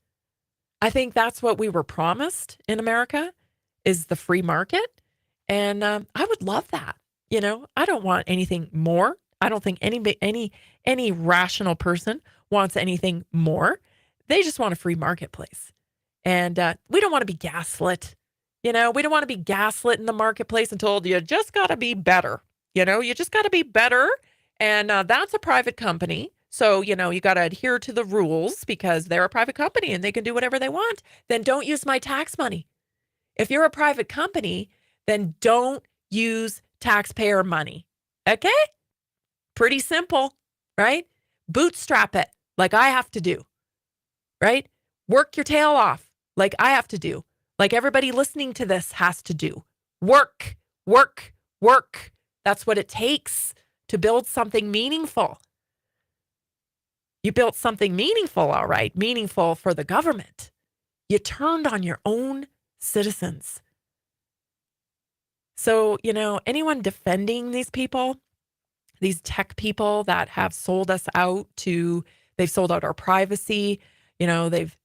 Speaker 9: I think that's what we were promised in America, is the free market. And I would love that. I don't want anything more. I don't think any rational person wants anything more. They just want a free marketplace. And we don't want to be gaslit. We don't want to be gaslit in the marketplace and told you just got to be better. You just got to be better. And that's a private company. So, you got to adhere to the rules because they're a private company and they can do whatever they want. Then don't use my tax money. If you're a private company, then don't use taxpayer money. Okay? Pretty simple, right? Bootstrap it like I have to do, right? Work your tail off like I have to do, like everybody listening to this has to do. Work, work, work. That's what it takes to build something meaningful. You built something meaningful, all right, meaningful for the government. You turned on your own citizens. So, anyone defending these people, these tech people that have sold us out they've sold out our privacy. They've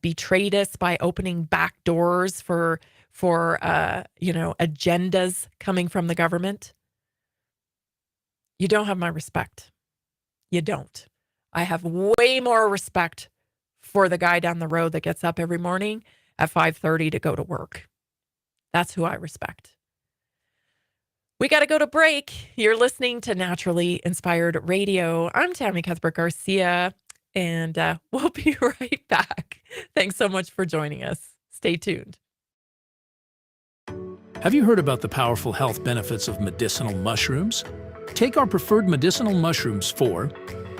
Speaker 9: betrayed us by opening back doors for agendas coming from the government. You don't have my respect. You don't. I have way more respect for the guy down the road that gets up every morning at 5:30 to go to work. That's who I respect. We got to go to break. You're listening to Naturally Inspired Radio. I'm Tammy Cuthbert-Garcia, and we'll be right back. Thanks so much for joining us. Stay tuned.
Speaker 7: Have you heard about the powerful health benefits of medicinal mushrooms? Take our preferred medicinal mushrooms for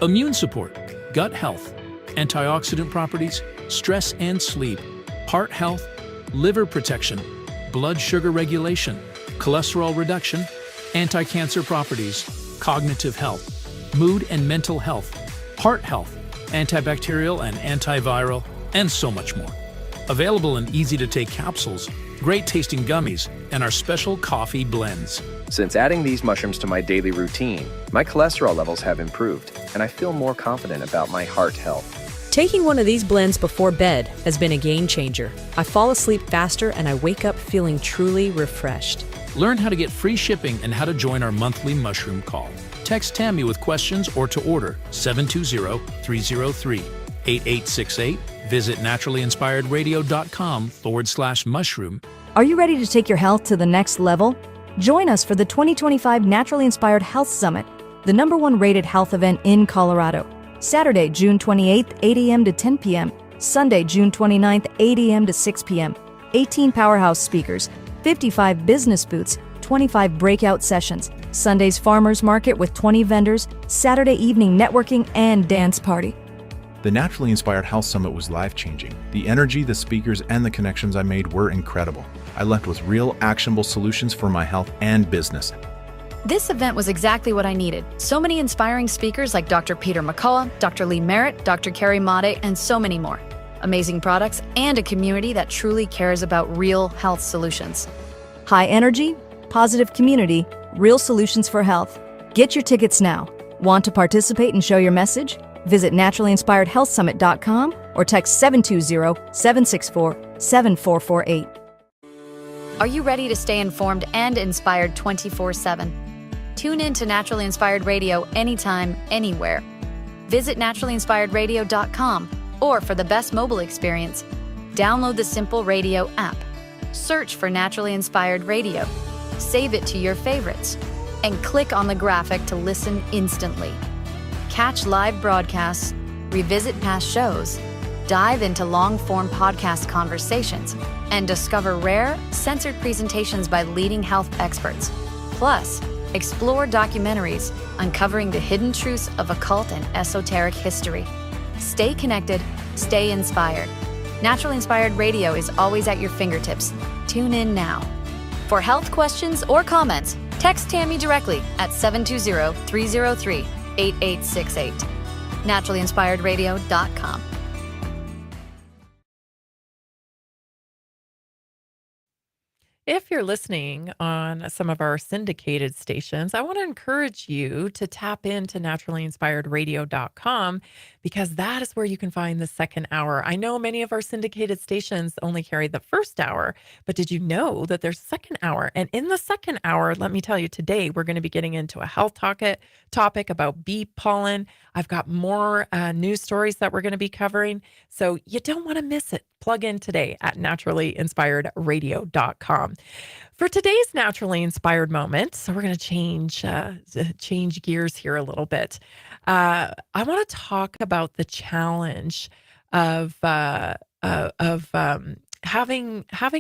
Speaker 7: immune support, gut health, antioxidant properties, stress and sleep, heart health, liver protection, blood sugar regulation, cholesterol reduction, anti-cancer properties, cognitive health, mood and mental health, heart health, antibacterial and antiviral, and so much more. Available in easy-to-take capsules, great-tasting gummies, and our special coffee blends.
Speaker 5: Since adding these mushrooms to my daily routine, my cholesterol levels have improved, and I feel more confident about my heart health.
Speaker 4: Taking one of these blends before bed has been a game changer. I fall asleep faster and I wake up feeling truly refreshed.
Speaker 7: Learn how to get free shipping and how to join our monthly mushroom call. Text Tammy with questions or to order 720-303. 8868. Visit naturallyinspiredradio.com/mushroom.
Speaker 1: Are you ready to take your health to the next level? Join us for the 2025 Naturally Inspired Health Summit, the #1 rated health event in Colorado. Saturday, June 28th, 8 a.m. to 10 p.m. Sunday, June 29th, 8 a.m. to 6 p.m. 18 powerhouse speakers, 55 business booths, 25 breakout sessions, Sunday's farmers market with 20 vendors, Saturday evening networking and dance party.
Speaker 2: The Naturally Inspired Health Summit was life-changing. The energy, the speakers, and the connections I made were incredible. I left with real, actionable solutions for my health and business.
Speaker 3: This event was exactly what I needed. So many inspiring speakers like Dr. Peter McCullough, Dr. Lee Merritt, Dr. Carrie Made, and so many more. Amazing products and a community that truly cares about real health solutions.
Speaker 1: High energy, positive community, real solutions for health. Get your tickets now. Want to participate and show your message? Visit naturallyinspiredhealthsummit.com or text 720-764-7448.
Speaker 3: Are you ready to stay informed and inspired 24/7? Tune in to Naturally Inspired Radio anytime, anywhere. Visit naturallyinspiredradio.com, or for the best mobile experience, download the Simple Radio app. Search for Naturally Inspired Radio. Save it to your favorites, and click on the graphic to listen instantly. Catch live broadcasts, revisit past shows, dive into long-form podcast conversations, and discover rare, censored presentations by leading health experts. Plus, explore documentaries uncovering the hidden truths of occult and esoteric history. Stay connected, stay inspired. Naturally Inspired Radio is always at your fingertips. Tune in now. For health questions or comments, text Tammy directly at 720-303-8868. naturallyinspiredradio.com.
Speaker 9: If you're listening on some of our syndicated stations, I want to encourage you to tap into naturallyinspiredradio.com, because that is where you can find the second hour. I know many of our syndicated stations only carry the first hour, but did you know that there's a second hour? And in the second hour, let me tell you, today we're going to be getting into a health topic about bee pollen. I've got more news stories that we're going to be covering, so you don't want to miss it. Plug in today at naturallyinspiredradio.com. For today's Naturally Inspired moment, so we're going to change gears here a little bit. I want to talk about the challenge of having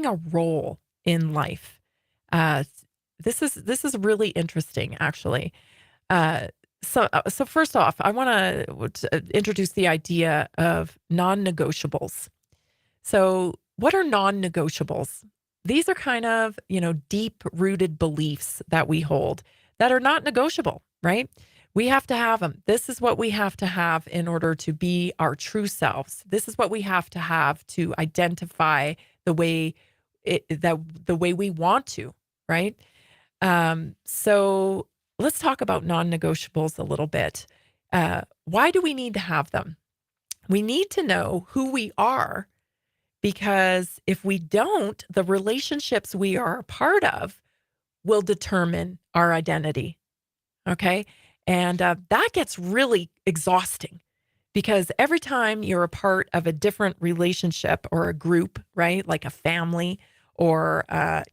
Speaker 9: a role in life. This is really interesting, actually. So first off, I want to introduce the idea of non-negotiables. So what are non-negotiables? These are kind of, deep-rooted beliefs that we hold that are not negotiable, right? We have to have them. This is what we have to have in order to be our true selves. This is what we have to identify the way we want to, right? So let's talk about non-negotiables a little bit. Why do we need to have them? We need to know who we are, because if we don't, the relationships we are a part of will determine our identity. Okay? And that gets really exhausting, because every time you're a part of a different relationship or a group, right? Like a family or, a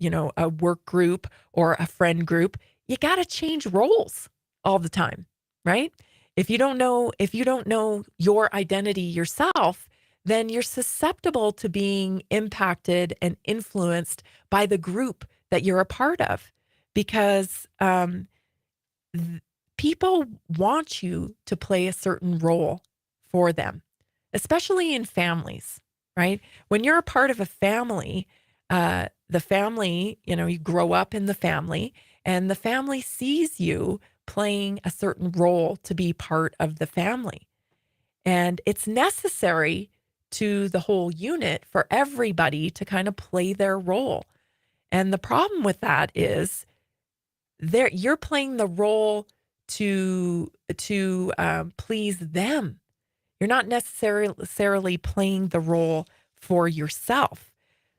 Speaker 9: work group or a friend group, you got to change roles all the time, right? If you don't know your identity yourself, then you're susceptible to being impacted and influenced by the group that you're a part of, because people want you to play a certain role for them, especially in families, right? When you're a part of a family, the family, you grow up in the family, and the family sees you playing a certain role to be part of the family. And it's necessary to the whole unit for everybody to kind of play their role. And the problem with that is you're playing the role to please them. You're not necessarily playing the role for yourself.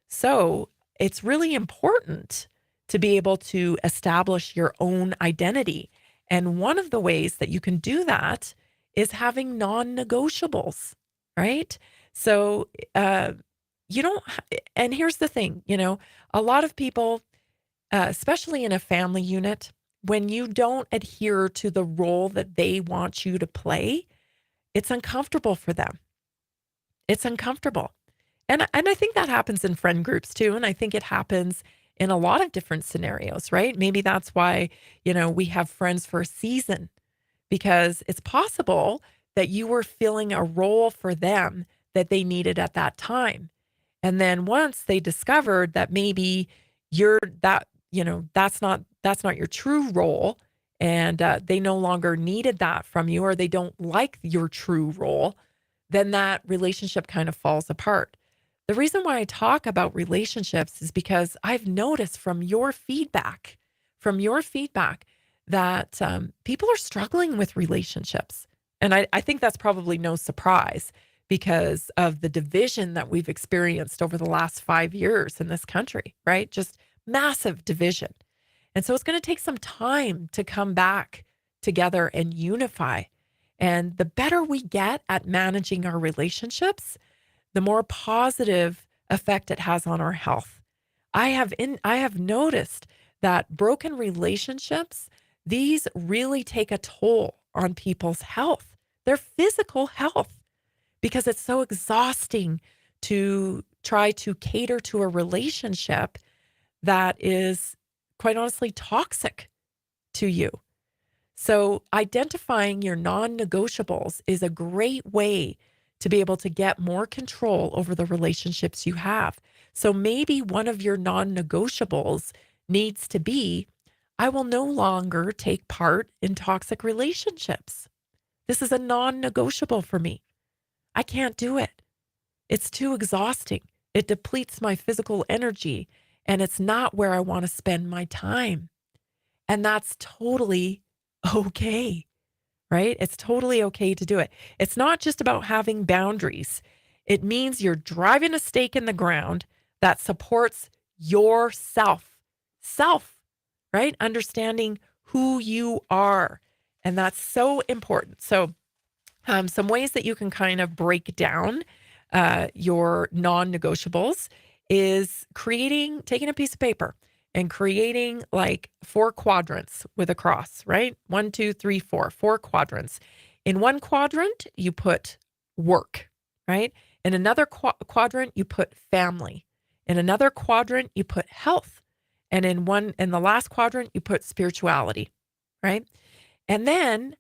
Speaker 9: So it's really important to be able to establish your own identity. And one of the ways that you can do that is having non-negotiables. right? So, you don't, and here's the thing, a lot of people, especially in a family unit, when you don't adhere to the role that they want you to play, it's uncomfortable for them. It's uncomfortable. And I think that happens in friend groups too. And I think it happens in a lot of different scenarios, right? Maybe that's why, we have friends for a season, because it's possible that you were filling a role for them that they needed at that time. And then once they discovered that maybe you're that, that's not your true role, and they no longer needed that from you, or they don't like your true role, then that relationship kind of falls apart. The reason why I talk about relationships is because I've noticed from your feedback, that people are struggling with relationships. And I think that's probably no surprise because of the division that we've experienced over the last 5 years in this country, right? Just massive division. And so it's going to take some time to come back together and unify. And the better we get at managing our relationships, the more positive effect it has on our health. I have noticed that broken relationships, these really take a toll on people's health, their physical health, because it's so exhausting to try to cater to a relationship that is, quite honestly, toxic to you. So identifying your non-negotiables is a great way to be able to get more control over the relationships you have. So maybe one of your non-negotiables needs to be, I will no longer take part in toxic relationships. This is a non-negotiable for me. I can't do it. It's too exhausting. It depletes my physical energy, and it's not where I want to spend my time. And that's totally okay, right? It's totally okay to do it. It's not just about having boundaries. It means you're driving a stake in the ground that supports yourself, right? Understanding who you are. And that's so important. So some ways that you can kind of break down your non-negotiables is taking a piece of paper and creating like 4 quadrants with a cross, right? 1, 2, 3, 4 quadrants. In one quadrant, you put work, right? In another quadrant, you put family. In another quadrant, you put health. And in the last quadrant, you put spirituality, right? And then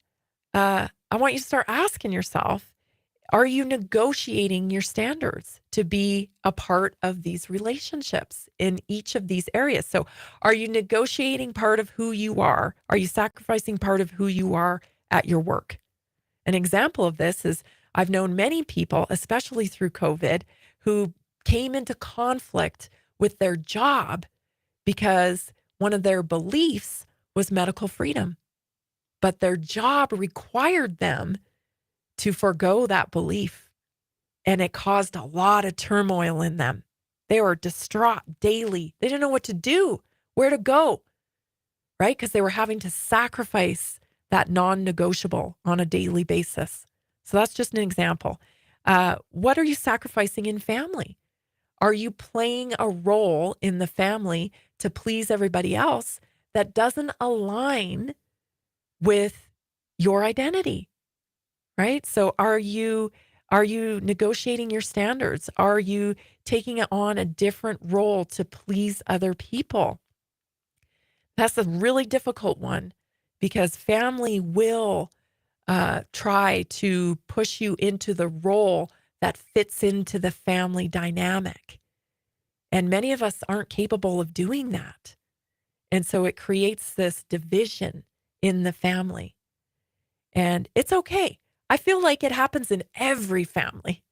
Speaker 9: I want you to start asking yourself, are you negotiating your standards to be a part of these relationships in each of these areas? So are you negotiating part of who you are? Are you sacrificing part of who you are at your work? An example of this is I've known many people, especially through COVID, who came into conflict with their job because one of their beliefs was medical freedom, but their job required them to forgo that belief. And it caused a lot of turmoil in them. They were distraught daily. They didn't know what to do, where to go, right? Because they were having to sacrifice that non-negotiable on a daily basis. So that's just an example. What are you sacrificing in family? Are you playing a role in the family to please everybody else that doesn't align with your identity? Right? So are you negotiating your standards? Are you taking on a different role to please other people? That's a really difficult one because family will try to push you into the role that fits into the family dynamic. And many of us aren't capable of doing that. And so it creates this division in the family. And it's okay. I feel like it happens in every family.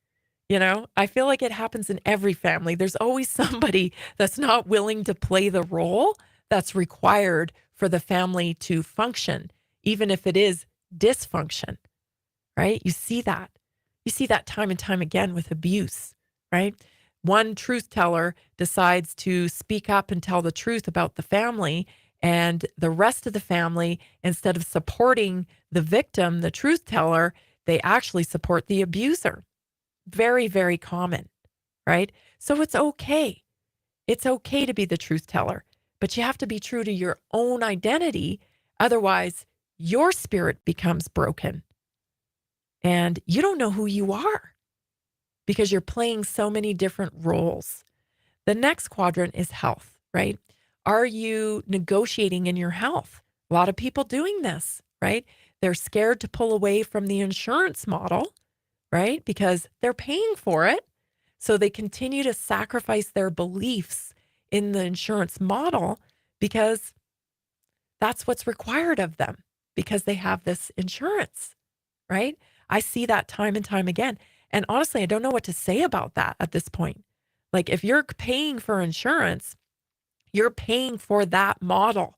Speaker 9: I feel like it happens in every family. There's always somebody that's not willing to play the role that's required for the family to function, even if it is dysfunction, right? You see that. You see that time and time again with abuse, right? One truth teller decides to speak up and tell the truth about the family, and the rest of the family, instead of supporting the victim, the truth teller, they actually support the abuser. very, very common, right? So it's okay. It's okay to be the truth teller, but you have to be true to your own identity. Otherwise, your spirit becomes broken and you don't know who you are because you're playing so many different roles. The next quadrant is health, right? Are you negotiating in your health? A lot of people doing this, right? They're scared to pull away from the insurance model, right? Because they're paying for it. So they continue to sacrifice their beliefs in the insurance model because that's what's required of them because they have this insurance, right? I see that time and time again. And honestly, I don't know what to say about that at this point. Like if you're paying for insurance, you're paying for that model.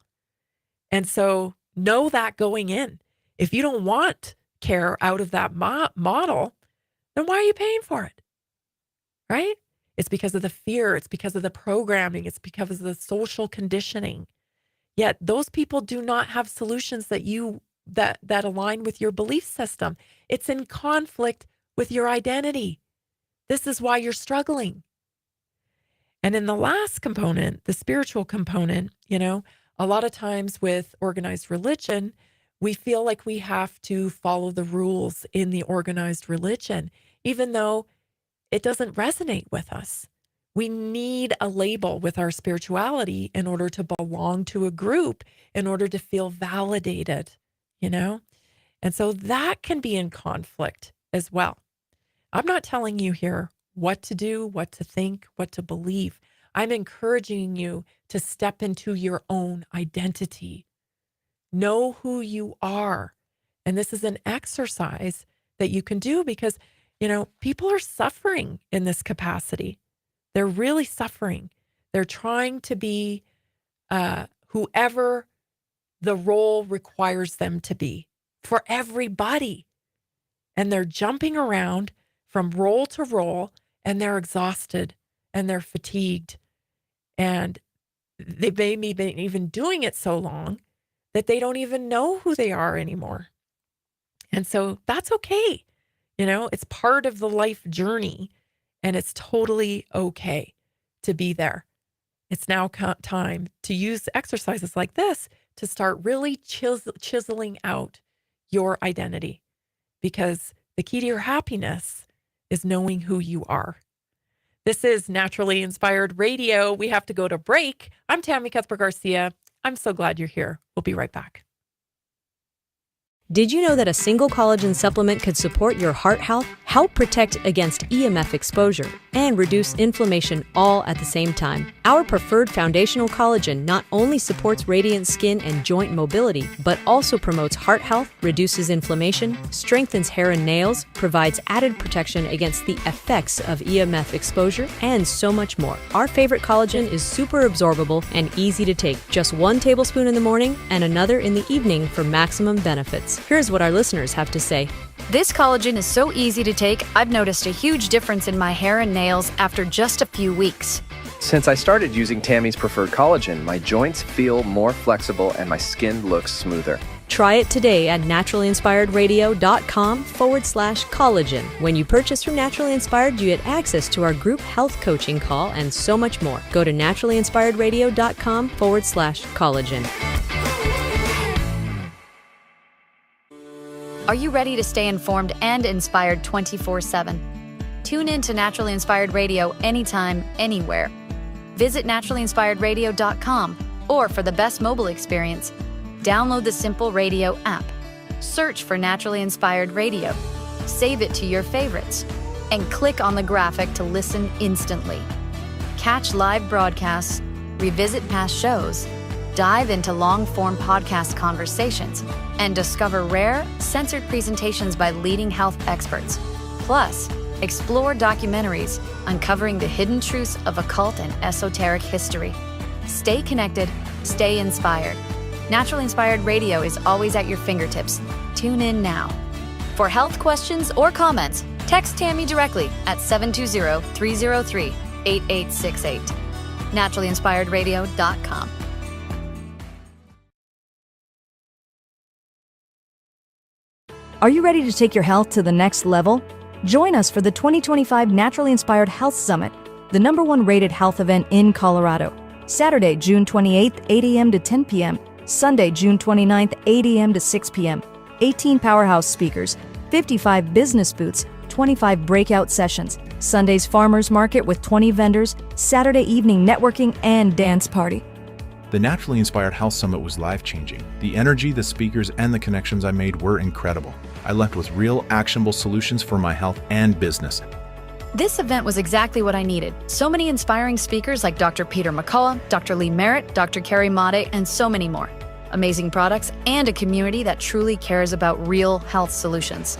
Speaker 9: And so know that going in. If you don't want care out of that model, then why are you paying for it? Right? It's because of the fear. It's because of the programming. It's because of the social conditioning. Yet those people do not have solutions that align with your belief system. It's in conflict with your identity. This is why you're struggling. And in the last component, the spiritual component, a lot of times with organized religion, we feel like we have to follow the rules in the organized religion, even though it doesn't resonate with us. We need a label with our spirituality in order to belong to a group, in order to feel validated, And so that can be in conflict as well. I'm not telling you here what to do, what to think, what to believe. I'm encouraging you to step into your own identity. Know who you are. And this is an exercise that you can do because, people are suffering in this capacity. They're really suffering. They're trying to be whoever the role requires them to be for everybody. And they're jumping around from role to role, and they're exhausted and they're fatigued. And they may be even doing it so long that they don't even know who they are anymore. And so that's okay. It's part of the life journey, and it's totally okay to be there. It's now time to use exercises like this to start really chiseling out your identity, because the key to your happiness is knowing who you are. This is Naturally Inspired Radio. We have to go to break. I'm Tammy Cuthbert-Garcia. I'm so glad you're here. We'll be right back.
Speaker 4: Did you know that a single collagen supplement could support your heart health, help protect against EMF exposure, and reduce inflammation all at the same time? Our preferred foundational collagen not only supports radiant skin and joint mobility, but also promotes heart health, reduces inflammation, strengthens hair and nails, provides added protection against the effects of EMF exposure, and so much more. Our favorite collagen is super absorbable and easy to take. Just 1 tablespoon in the morning and another in the evening for maximum benefits. Here's what our listeners have to say.
Speaker 3: This collagen is so easy to take, I've noticed a huge difference in my hair and nails after just a few weeks.
Speaker 5: Since I started using Tammy's preferred collagen, my joints feel more flexible and my skin looks smoother.
Speaker 4: Try it today at naturalinspiredradio.com/collagen. When you purchase from Naturally Inspired, you get access to our group health coaching call and so much more. Go to naturalinspiredradio.com/collagen.
Speaker 3: Are you ready to stay informed and inspired 24/7? Tune in to Naturally Inspired Radio anytime, anywhere. Visit naturalinspiredradio.com, or for the best mobile experience, download the Simple Radio app. Search for Naturally Inspired Radio, save it to your favorites, and click on the graphic to listen instantly. Catch live broadcasts, revisit past shows, dive into long-form podcast conversations, and discover rare, censored presentations by leading health experts. Plus, explore documentaries uncovering the hidden truths of occult and esoteric history. Stay connected, stay inspired. Naturally Inspired Radio is always at your fingertips. Tune in now. For health questions or comments, text Tammy directly at 720-303-8868. NaturallyInspiredRadio.com.
Speaker 1: Are you ready to take your health to the next level? Join us for the 2025 Naturally Inspired Health Summit, the #1 rated health event in Colorado. Saturday, June 28th, 8 a.m. to 10 p.m. Sunday, June 29th, 8 a.m. to 6 p.m. 18 powerhouse speakers, 55 business booths, 25 breakout sessions, Sunday's farmers market with 20 vendors, Saturday evening networking and dance party.
Speaker 2: The Naturally Inspired Health Summit was life-changing. The energy, the speakers, and the connections I made were incredible. I left with real, actionable solutions for my health and business.
Speaker 3: This event was exactly what I needed. So many inspiring speakers like Dr. Peter McCullough, Dr. Lee Merritt, Dr. Carrie Made, and so many more. Amazing products and a community that truly cares about real health solutions.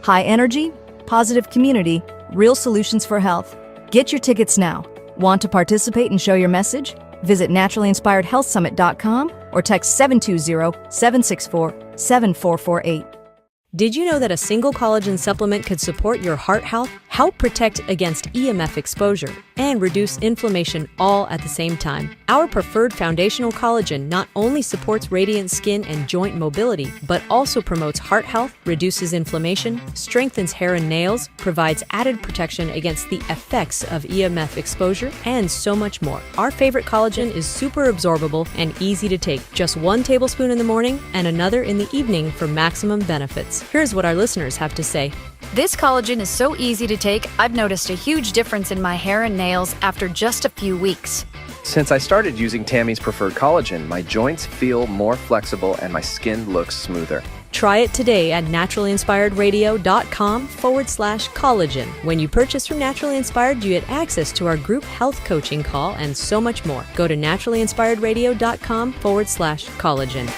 Speaker 1: High energy, positive community, real solutions for health. Get your tickets now. Want to participate and show your message? Visit naturallyinspiredhealthsummit.com or text 720-764-7448.
Speaker 4: Did you know that a single collagen supplement could support your heart health, help protect against EMF exposure, and reduce inflammation all at the same time? Our preferred foundational collagen not only supports radiant skin and joint mobility, but also promotes heart health, reduces inflammation, strengthens hair and nails, provides added protection against the effects of EMF exposure, and so much more. Our favorite collagen is super absorbable and easy to take. Just 1 tablespoon in the morning and another in the evening for maximum benefits. Here's what our listeners have to say.
Speaker 3: This collagen is so easy to take, I've noticed a huge difference in my hair and nails after just a few weeks.
Speaker 5: Since I started using Tammy's preferred collagen, my joints feel more flexible and my skin looks smoother.
Speaker 4: Try it today at naturallyinspiredradio.com/collagen. When you purchase from Naturally Inspired, you get access to our group health coaching call and so much more. Go to naturallyinspiredradio.com/collagen.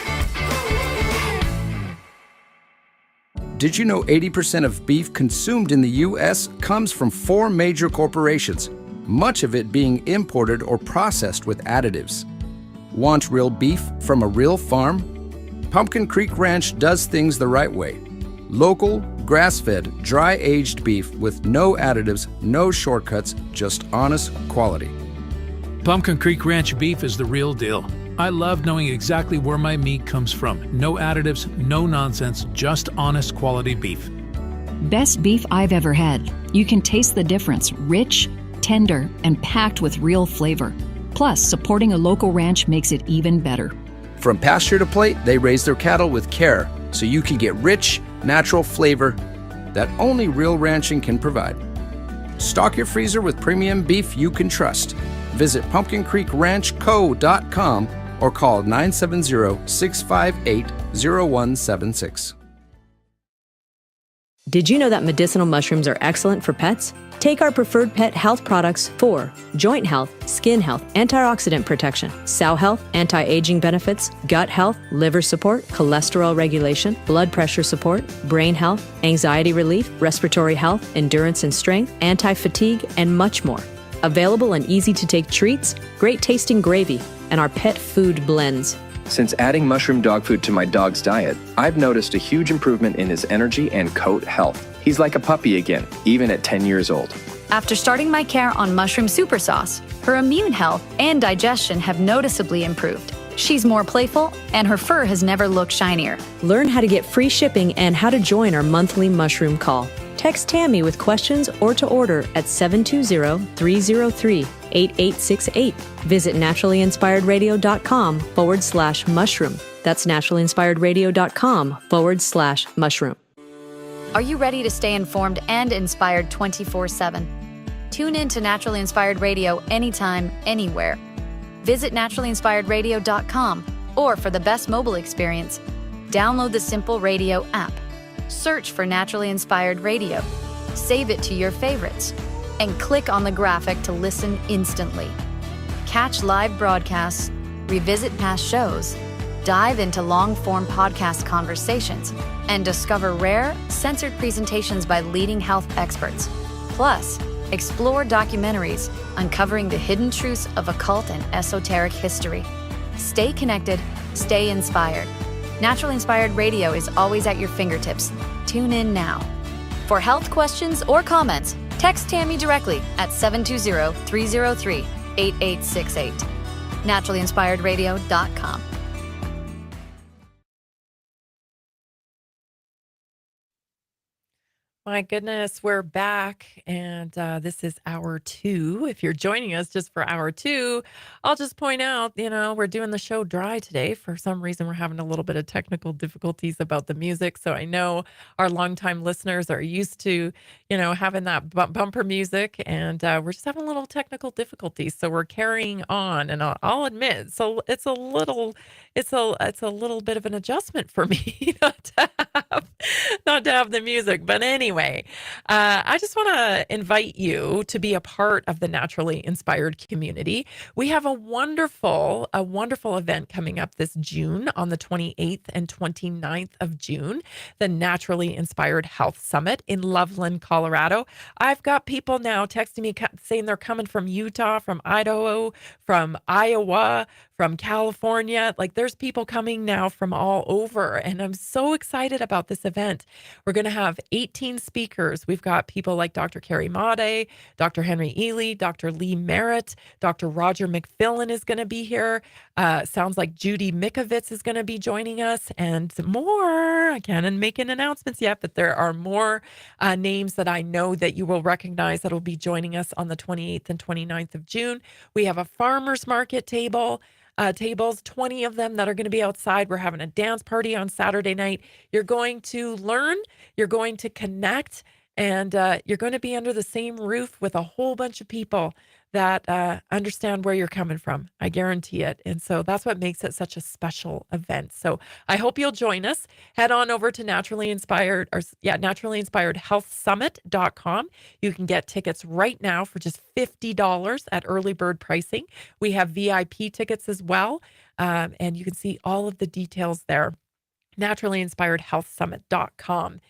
Speaker 6: Did you know 80% of beef consumed in the U.S. comes from 4 major corporations, much of it being imported or processed with additives? Want real beef from a real farm? Pumpkin Creek Ranch does things the right way. Local, grass-fed, dry-aged beef with no additives, no shortcuts, just honest quality.
Speaker 7: Pumpkin Creek Ranch beef is the real deal. I love knowing exactly where my meat comes from. No additives, no nonsense, just honest quality beef.
Speaker 8: Best beef I've ever had. You can taste the difference. Rich, tender, and packed with real flavor. Plus, supporting a local ranch makes it even better.
Speaker 6: From pasture to plate, they raise their cattle with care, so you can get rich, natural flavor that only real ranching can provide. Stock your freezer with premium beef you can trust. Visit pumpkincreekranchco.com or call 970-658-0176.
Speaker 4: Did you know that medicinal mushrooms are excellent for pets? Take our preferred pet health products for joint health, skin health, antioxidant protection, sow health, anti-aging benefits, gut health, liver support, cholesterol regulation, blood pressure support, brain health, anxiety relief, respiratory health, endurance and strength, anti-fatigue, and much more. Available in easy-to-take treats, great-tasting gravy, and our pet food blends.
Speaker 5: Since adding mushroom dog food to my dog's diet, I've noticed a huge improvement in his energy and coat health. He's like a puppy again, even at 10 years old.
Speaker 3: After starting my care on mushroom super sauce, her immune health and digestion have noticeably improved. She's more playful, and her fur has never looked shinier.
Speaker 4: Learn how to get free shipping and how to join our monthly mushroom call. Text Tammy with questions or to order at 720-303-8868. Visit naturallyinspiredradio.com/mushroom. That's naturallyinspiredradio.com/mushroom.
Speaker 3: Are you ready to stay informed and inspired 24/7? Tune in to Naturally Inspired Radio anytime, anywhere. Visit naturallyinspiredradio.com, or for the best mobile experience, download the Simple Radio app. Search for Naturally Inspired Radio, save it to your favorites, and click on the graphic to listen instantly. Catch live broadcasts, revisit past shows, dive into long-form podcast conversations, and discover rare, censored presentations by leading health experts. Plus, explore documentaries uncovering the hidden truths of occult and esoteric history. Stay connected, stay inspired. Naturally Inspired Radio is always at your fingertips. Tune in now. For health questions or comments, text Tammy directly at 720-303-8868. naturallyinspiredradio.com.
Speaker 9: My goodness, we're back, and this is hour two. If you're joining us just for hour two, I'll just point out, we're doing the show dry today. For some reason, we're having a little bit of technical difficulties about the music. So I know our longtime listeners are used to, having that bumper music, and we're just having a little technical difficulties. So we're carrying on, and I'll admit, so it's a little bit of an adjustment for me not to have the music. But anyway, I just want to invite you to be a part of the Naturally Inspired community. We have a wonderful event coming up this June on the 28th and 29th of June, the Naturally Inspired Health Summit in Loveland, Colorado. I've got people now texting me saying they're coming from Utah, from Idaho, from Iowa, from California. Like, there's people coming now from all over, and I'm so excited about this event. We're going to have 18 speakers. We've got people like Dr. Carrie Maude, Dr. Henry Ely, Dr. Lee Merritt, Dr. Roger McFillin is going to be here. Sounds like Judy Mikovits is going to be joining us, and more. I can't make any announcements yet, but there are more names that I know that you will recognize that will be joining us on the 28th and 29th of June. We have a farmer's market tables, 20 of them that are going to be outside. We're having a dance party on Saturday night. You're going to learn, you're going to connect, and you're going to be under the same roof with a whole bunch of people that understand where you're coming from. I guarantee it. And so that's what makes it such a special event. So I hope you'll join us. Head on over to Naturally Inspired Healthsummit.com. You can get tickets right now for just $50 at early bird pricing. We have VIP tickets as well. And you can see all of the details there. NaturallyInspiredHealthSummit.com.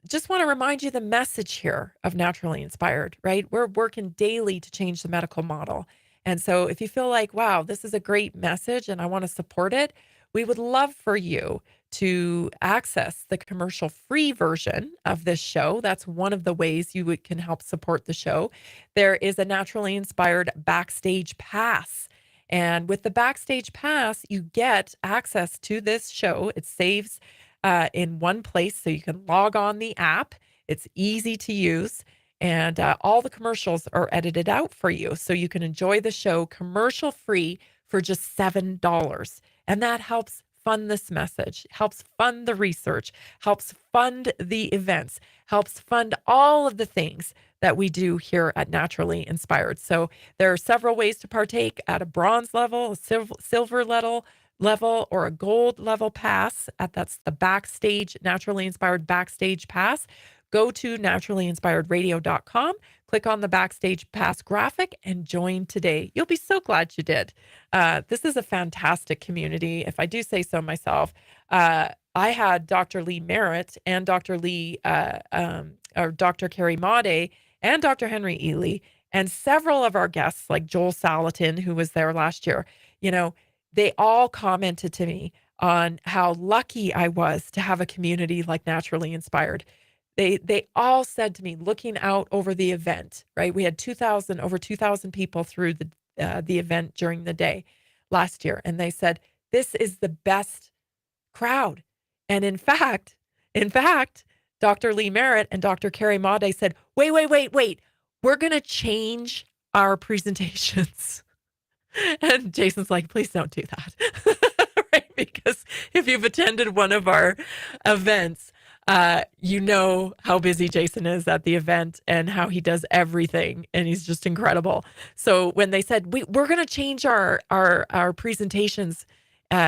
Speaker 9: Just want to remind you the message here of Naturally Inspired, right? We're working daily to change the medical model. And so if you feel like, wow, this is a great message and I want to support it, we would love for you to access the commercial-free version of this show. That's one of the ways you can help support the show. There is a Naturally Inspired Backstage Pass. And with the Backstage Pass, you get access to this show. It saves in one place, so you can log on the app. It's easy to use, and all the commercials are edited out for you, so you can enjoy the show commercial free for just $7. And that helps fund this message, helps fund the research, helps fund the events, helps fund all of the things that we do here at Naturally Inspired. So there are several ways to partake at a bronze level, a silver level, or a gold level pass. That's the Backstage, Naturally Inspired Backstage Pass. Go to naturallyinspiredradio.com, click on the Backstage Pass graphic, and join today. You'll be so glad you did. This is a fantastic community, if I do say so myself. I had Dr. Lee Merritt and Dr. Dr. Carrie Maude and Dr. Henry Ely, and several of our guests, like Joel Salatin, who was there last year. They all commented to me on how lucky I was to have a community like Naturally Inspired. They all said to me, looking out over the event, right? We had over 2,000 people through the event during the day last year. And they said, this is the best crowd. And in fact, Dr. Lee Merritt and Dr. Carrie Maude said, wait, we're going to change our presentations. And Jason's like, please don't do that. Right? Because if you've attended one of our events, you know how busy Jason is at the event and how he does everything. And he's just incredible. So when they said, we're going to change our presentations,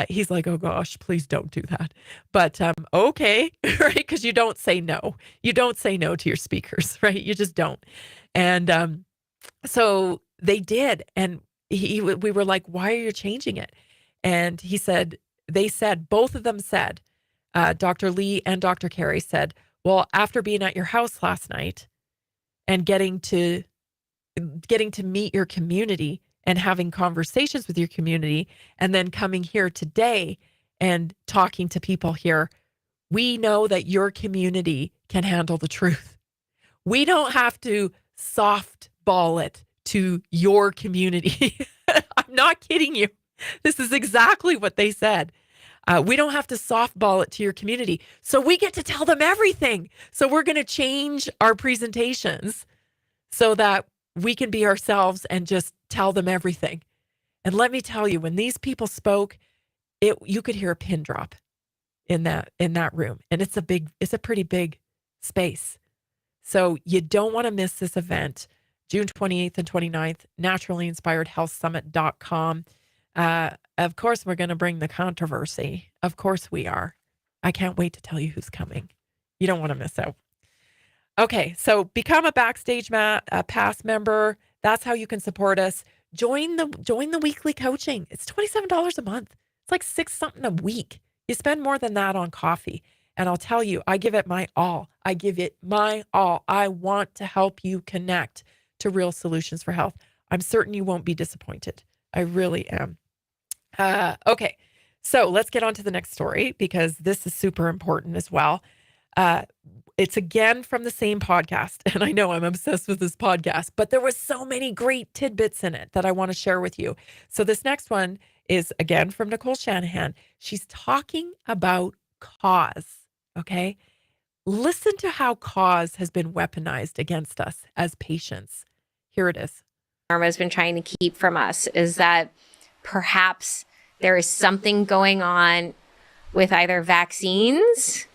Speaker 9: he's like, oh gosh, please don't do that. But okay, right? Because you don't say no. You don't say no to your speakers, right? You just don't. And so they did. And we were like, why are you changing it? And both of them said, Dr. Lee and Dr. Carrie said, well, after being at your house last night and getting to meet your community and having conversations with your community, and then coming here today and talking to people here, we know that your community can handle the truth. We don't have to softball it to your community. I'm not kidding you. This is exactly what they said. We don't have to softball it to your community. So we get to tell them everything. So we're going to change our presentations so that we can be ourselves and just tell them everything. And let me tell you, when these people spoke, you could hear a pin drop in that room. And it's a pretty big space. So you don't want to miss this event, June 28th and 29th, naturallyinspiredhealthsummit.com. Of course, we're going to bring the controversy. Of course we are. I can't wait to tell you who's coming. You don't want to miss out. Okay, so become a Backstage Pass member. That's how you can support us. Join the weekly coaching. It's $27 a month. It's like $6 something a week. You spend more than that on coffee. And I'll tell you, I give it my all. I give it my all. I want to help you connect to real solutions for health. I'm certain you won't be disappointed. I really am. Okay, so let's get on to the next story because this is super important as well. It's again from the same podcast. And I know I'm obsessed with this podcast, but there was so many great tidbits in it that I want to share with you. So this next one is again from Nicole Shanahan. She's talking about cause. Okay. Listen to how cause has been weaponized against us as patients. Here it is.
Speaker 11: Pharma has been trying to keep from us is that perhaps there is something going on with either vaccines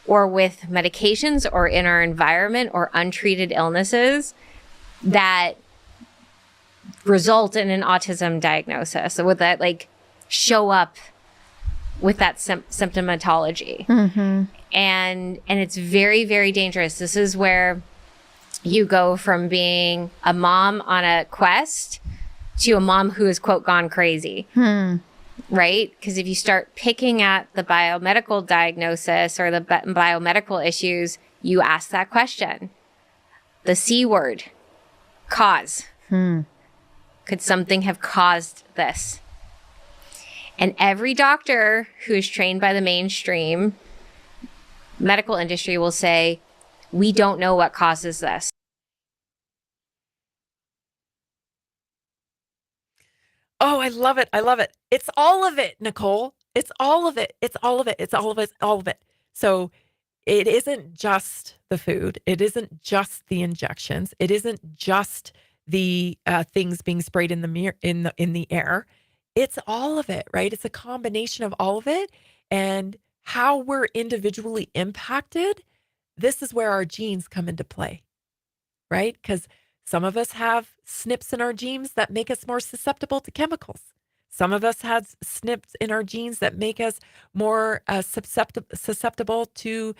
Speaker 11: or with medications or in our environment or untreated illnesses that result in an autism diagnosis. So would that like show up with that symptomatology?
Speaker 12: Mm-hmm.
Speaker 11: And it's very, very dangerous. This is where you go from being a mom on a quest to a mom who is, quote, gone crazy. Right? Because if you start picking at the biomedical diagnosis or the biomedical issues, you ask that question. The C word, cause. Could something have caused this? And every doctor who is trained by the mainstream medical industry will say, we don't know what causes this.
Speaker 9: Oh, I love it. I love it. It's all of it, Nicole. It's all of it. It's all of it. It's all of it. All of it. So it isn't just the food. It isn't just the injections. It isn't just the things being sprayed in the air. It's all of it, right? It's a combination of all of it and how we're individually impacted. This is where our genes come into play, right? Because some of us have SNPs in our genes that make us more susceptible to chemicals. Some of us have SNPs in our genes that make us more susceptible to,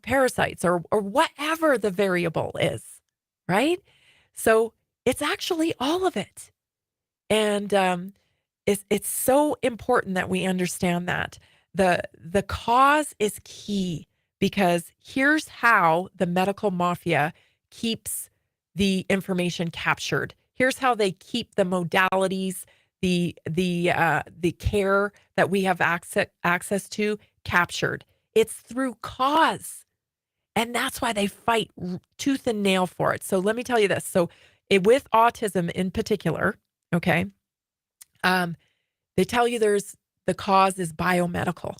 Speaker 9: parasites or whatever the variable is, right? So it's actually all of it. And it's so important that we understand that. The cause is key because here's how the medical mafia keeps the information captured. Here's how they keep the modalities, the care that we have access to captured. It's through cause. And that's why they fight tooth and nail for it. So let me tell you this. So with autism in particular, okay, they tell you the cause is biomedical.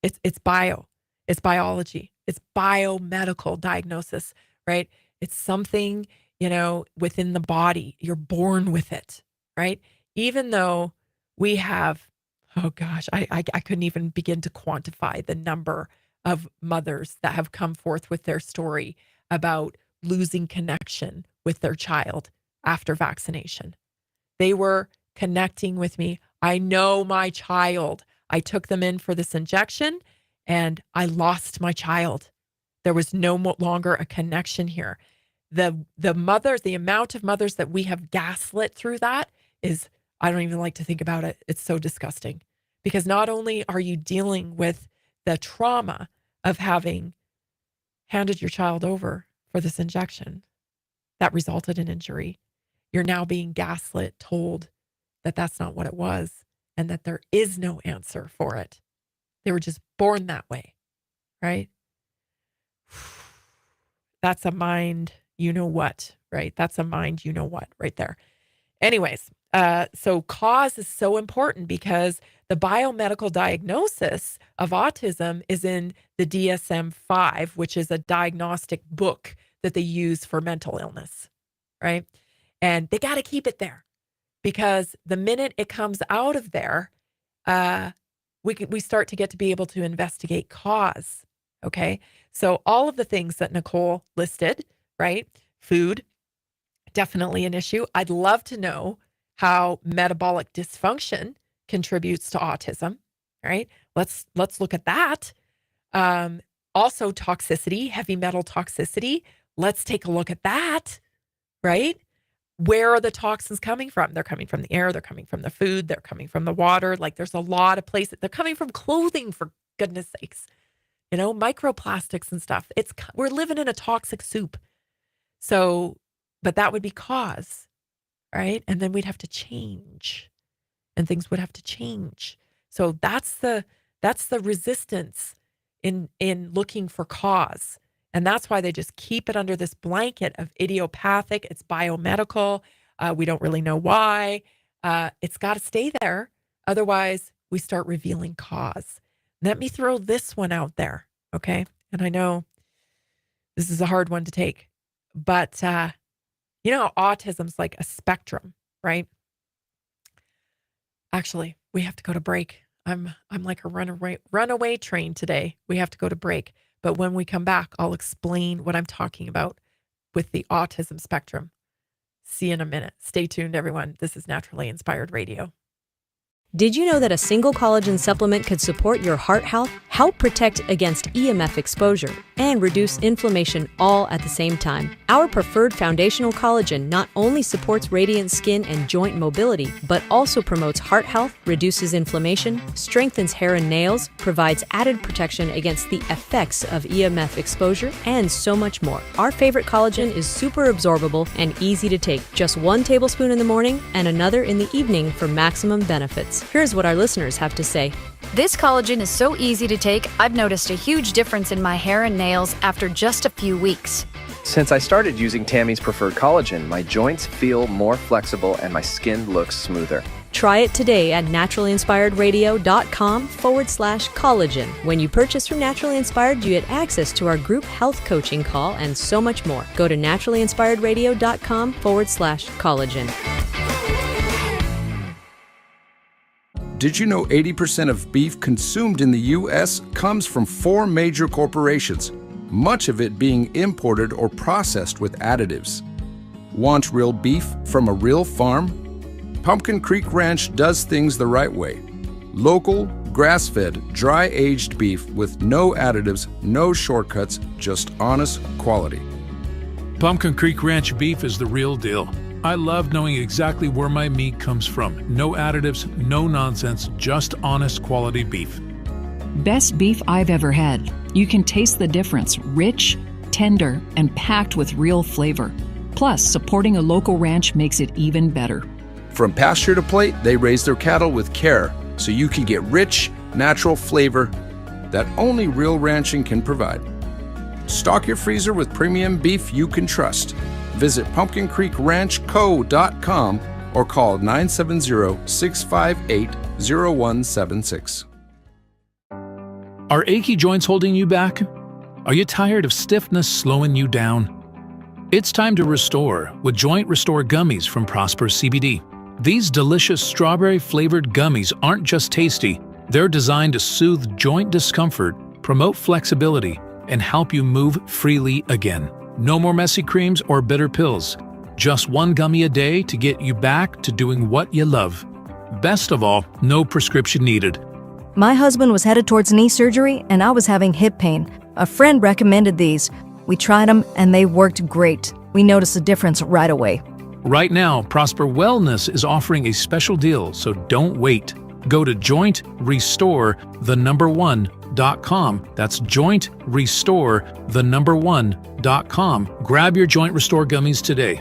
Speaker 9: It's biology. It's biomedical diagnosis, right? It's something, within the body. You're born with it, right? Even though we have, oh gosh, I couldn't even begin to quantify the number of mothers that have come forth with their story about losing connection with their child after vaccination. They were connecting with me. I know my child. I took them in for this injection and I lost my child. There was no longer a connection here. The mothers, the amount of mothers that we have gaslit through that is, I don't even like to think about it. It's so disgusting because not only are you dealing with the trauma of having handed your child over for this injection that resulted in injury, you're now being gaslit, told that that's not what it was and that there is no answer for it. They were just born that way, right? That's a mind, what, right? That's a mind, what, right there. Anyways, so cause is so important because The biomedical diagnosis of autism is in the DSM-5, which is a diagnostic book that they use for mental illness, right? And they got to keep it there because the minute it comes out of there, we start to get to be able to investigate cause, okay? So all of the things that Nicole listed, right? Food, definitely an issue. I'd love to know how metabolic dysfunction contributes to autism, right? Let's look at that. Also toxicity, heavy metal toxicity. Let's take a look at that, right? Where are the toxins coming from? They're coming from the air, they're coming from the food, they're coming from the water. Like there's a lot of places. They're coming from clothing, for goodness sakes. You know, microplastics and stuff. We're living in a toxic soup. So, but that would be cause, right? And then we'd have to change. And things would have to change. So that's the resistance in looking for cause. And that's why they just keep it under this blanket of idiopathic. It's biomedical. We don't really know why. It's got to stay there. Otherwise, we start revealing cause. Let me throw this one out there, okay? And I know this is a hard one to take, but autism's like a spectrum, right? Actually, we have to go to break. I'm like a runaway train today. We have to go to break. But when we come back, I'll explain what I'm talking about with the autism spectrum. See you in a minute. Stay tuned, everyone. This is Naturally Inspired Radio.
Speaker 4: Did you know that a single collagen supplement could support your heart health, help protect against EMF exposure, and reduce inflammation all at the same time? Our preferred foundational collagen not only supports radiant skin and joint mobility, but also promotes heart health, reduces inflammation, strengthens hair and nails, provides added protection against the effects of EMF exposure, and so much more. Our favorite collagen is super absorbable and easy to take. Just 1 tablespoon in the morning and another in the evening for maximum benefits. Here's what our listeners have to say.
Speaker 3: This collagen is so easy to take, I've noticed a huge difference in my hair and nails after just a few weeks.
Speaker 5: Since I started using Tammy's preferred collagen, my joints feel more flexible and my skin looks smoother.
Speaker 4: Try it today at naturalinspiredradio.com/collagen. When you purchase from Naturally Inspired, you get access to our group health coaching call and so much more. Go to naturalinspiredradio.com/collagen.
Speaker 6: Did you know 80% of beef consumed in the U.S. comes from 4 major corporations, much of it being imported or processed with additives? Want real beef from a real farm? Pumpkin Creek Ranch does things the right way. Local, grass-fed, dry-aged beef with no additives, no shortcuts, just honest quality.
Speaker 7: Pumpkin Creek Ranch beef is the real deal. I love knowing exactly where my meat comes from. No additives, no nonsense, just honest quality beef.
Speaker 8: Best beef I've ever had. You can taste the difference. Rich, tender, and packed with real flavor. Plus, supporting a local ranch makes it even better.
Speaker 6: From pasture to plate, they raise their cattle with care so you can get rich, natural flavor that only real ranching can provide. Stock your freezer with premium beef you can trust. Visit pumpkincreekranchco.com or call 970-658-0176.
Speaker 7: Are achy joints holding you back? Are you tired of stiffness slowing you down? It's time to restore with Joint Restore Gummies from Prosper CBD. These delicious strawberry-flavored gummies aren't just tasty, they're designed to soothe joint discomfort, promote flexibility, and help you move freely again. No more messy creams or bitter pills. Just 1 gummy a day to get you back to doing what you love. Best of all, no prescription needed.
Speaker 1: My husband was headed towards knee surgery, and I was having hip pain. A friend recommended these. We tried them, and they worked great. We noticed a difference right away.
Speaker 7: Right now, Prosper Wellness is offering a special deal, so don't wait. Go to jointrestore1.com. That's jointrestore1.com. Grab your Joint Restore gummies today.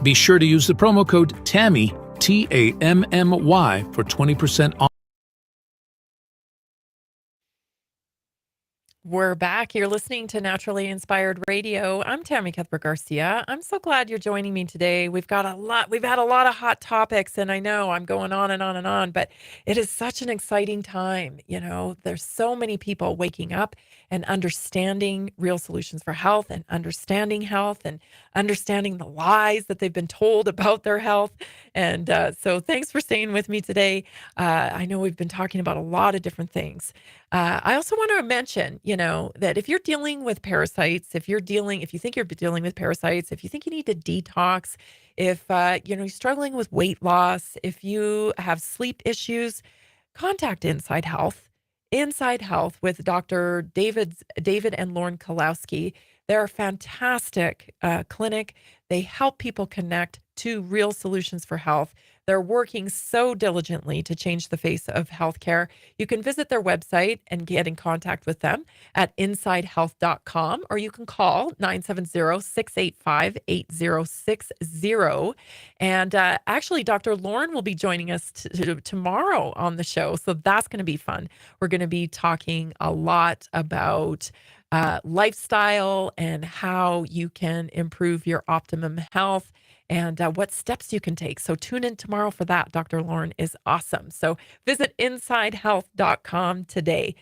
Speaker 7: Be sure to use the promo code TAMMY, TAMMY, for 20% off.
Speaker 9: We're back. You're listening to Naturally Inspired Radio. I'm Tammy Cuthbert-Garcia. I'm so glad you're joining me today. We've had a lot of hot topics, and I know I'm going on and on and on, but it is such an exciting time. There's so many people waking up and understanding real solutions for health and understanding the lies that they've been told about their health. And so thanks for staying with me today. I know we've been talking about a lot of different things. I also want to mention, that if you're dealing with parasites, if you think you're dealing with parasites, if you think you need to detox, if, you're struggling with weight loss, if you have sleep issues, contact Inside Health. Inside Health with Dr. David and Lauren Kalowski. They're a fantastic clinic. They help people connect to real solutions for health. They're working so diligently to change the face of healthcare. You can visit their website and get in contact with them at insidehealth.com, or you can call 970-685-8060. And actually, Dr. Lauren will be joining us tomorrow on the show, so that's going to be fun. We're going to be talking a lot about lifestyle and how you can improve your optimum health and what steps you can take. So tune in tomorrow for that. Dr. Lauren is awesome. So visit insidehealth.com today.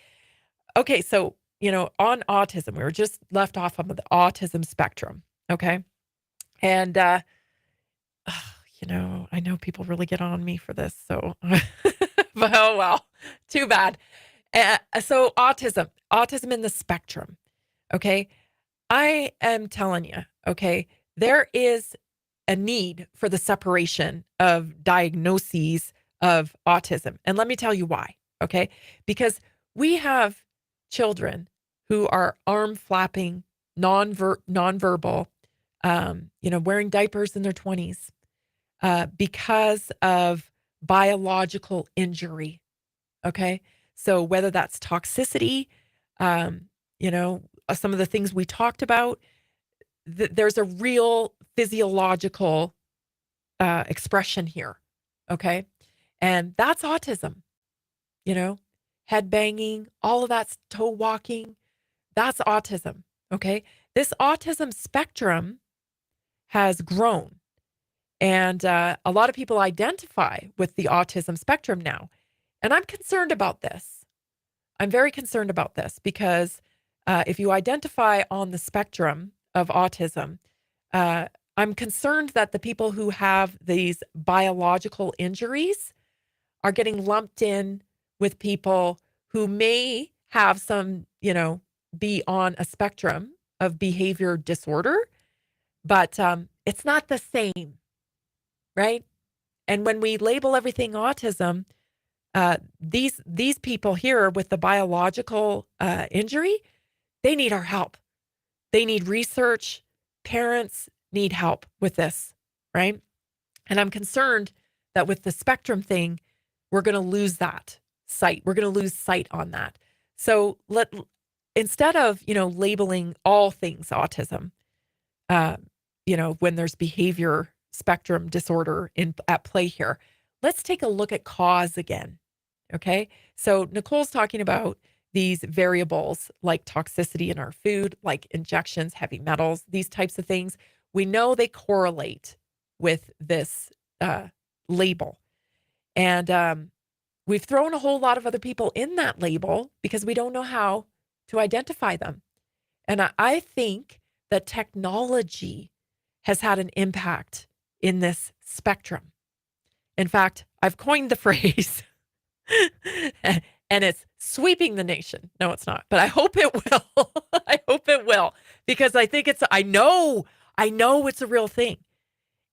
Speaker 9: Okay, so, on autism, we were just left off on the autism spectrum, okay? And, I know people really get on me for this, so, but oh well, too bad. So autism in the spectrum, okay? I am telling you, okay, there is a need for the separation of diagnoses of autism. And let me tell you why, okay? Because we have children who are arm flapping, nonverbal, wearing diapers in their 20s because of biological injury, okay? So whether that's toxicity, some of the things we talked about, there's a real physiological expression here, okay? And that's autism, head banging, all of that's toe walking, that's autism, okay? This autism spectrum has grown, and a lot of people identify with the autism spectrum now. And I'm concerned about this. I'm very concerned about this because if you identify on the spectrum of autism, I'm concerned that the people who have these biological injuries are getting lumped in with people who may have some, be on a spectrum of behavior disorder, but it's not the same, right? And when we label everything autism, these people here with the biological injury, they need our help. They need research. Parents need help with this, right? And I'm concerned that with the spectrum thing, we're going to lose that sight. We're going to lose sight on that. So instead of, labeling all things autism, when there's behavior spectrum disorder at play here, let's take a look at cause again. Okay. So Nicole's talking about these variables like toxicity in our food, like injections, heavy metals, these types of things. We know they correlate with this label. And we've thrown a whole lot of other people in that label because we don't know how to identify them. And I think that technology has had an impact in this spectrum. In fact, I've coined the phrase and it's sweeping the nation. No, it's not, but I hope it will. I hope it will, because I think I know it's a real thing.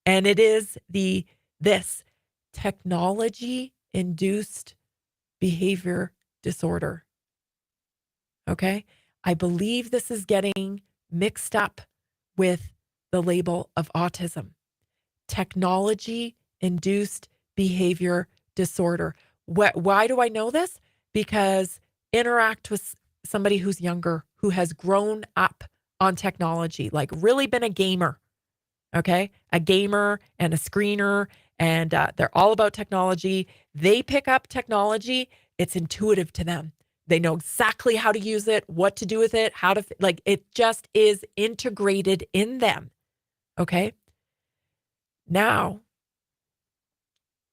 Speaker 9: And it is this technology-induced behavior disorder. Okay? I believe this is getting mixed up with the label of autism. Technology-induced behavior disorder. Why do I know this? Because interact with somebody who's younger, who has grown up on technology, like really been a gamer, okay? A gamer and a screener, and they're all about technology. They pick up technology. It's intuitive to them. They know exactly how to use it, what to do with it, how to, like, it just is integrated in them. Okay. Now,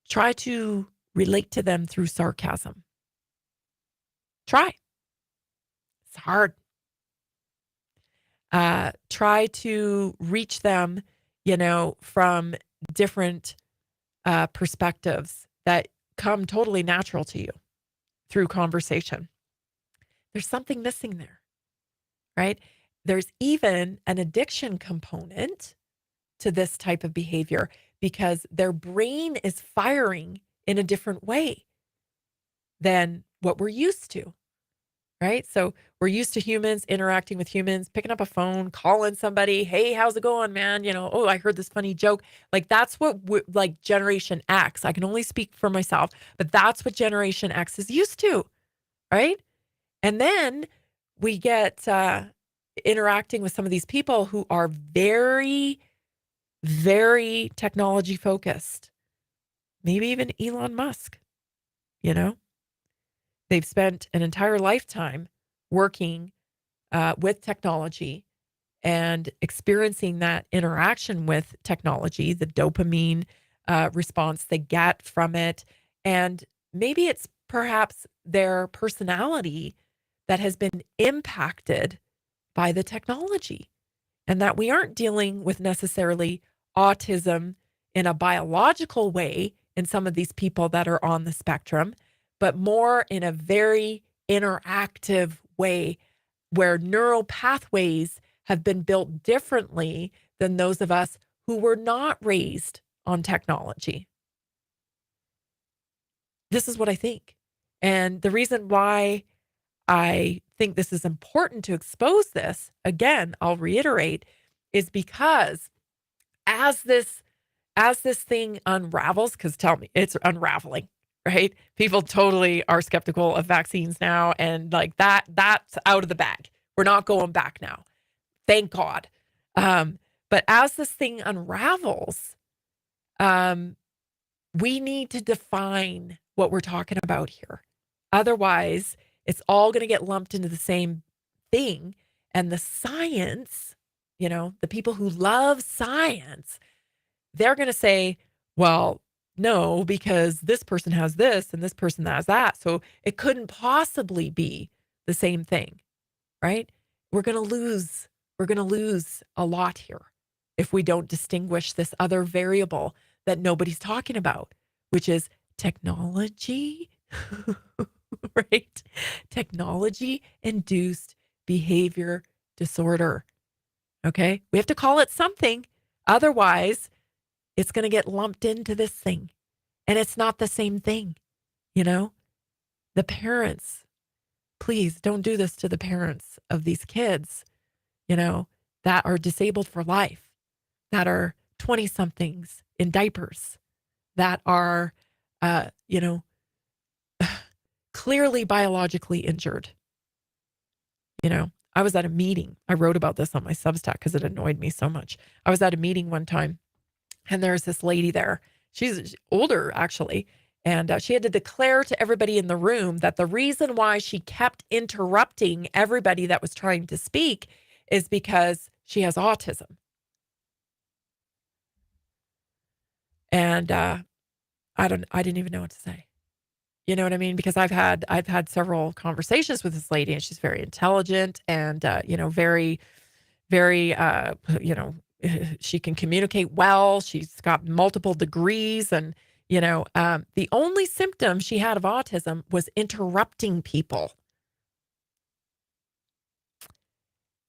Speaker 9: try to relate to them through sarcasm. Try. It's hard. Try to reach them, from different perspectives that come totally natural to you through conversation. There's something missing there, right? There's even an addiction component to this type of behavior because their brain is firing in a different way than what we're used to, right? So we're used to humans interacting with humans, picking up a phone, calling somebody, hey, how's it going, man? Oh, I heard this funny joke. Like that's what like Generation X, I can only speak for myself, but that's what Generation X is used to, right? And then we get interacting with some of these people who are very, very technology focused. Maybe even Elon Musk, They've spent an entire lifetime working with technology and experiencing that interaction with technology, the dopamine response they get from it. And maybe it's perhaps their personality that has been impacted by the technology, and that we aren't dealing with necessarily autism in a biological way in some of these people that are on the spectrum, but more in a very interactive way where neural pathways have been built differently than those of us who were not raised on technology. This is what I think. And the reason why I think this is important to expose this, again, I'll reiterate, is because as this thing unravels, because tell me, it's unraveling, right? People totally are skeptical of vaccines now, and like that's out of the bag. We're not going back now. Thank God. But as this thing unravels, we need to define what we're talking about here. Otherwise, it's all going to get lumped into the same thing. And the science, the people who love science, they're going to say, well, no, because this person has this and this person has that. So it couldn't possibly be the same thing, right? We're going to lose a lot here if we don't distinguish this other variable that nobody's talking about, which is technology, right? Technology-induced behavior disorder. Okay? We have to call it something. Otherwise, it's going to get lumped into this thing. And it's not the same thing. The parents, please don't do this to the parents of these kids, that are disabled for life, that are 20-somethings in diapers, that are, clearly biologically injured. I was at a meeting. I wrote about this on my Substack because it annoyed me so much. I was at a meeting one time and there's this lady there. She's older, actually. And she had to declare to everybody in the room that the reason why she kept interrupting everybody that was trying to speak is because she has autism. And I didn't even know what to say. You know what I mean? Because I've had several conversations with this lady, and she's very intelligent and very, very she can communicate well. She's got multiple degrees, and the only symptom she had of autism was interrupting people.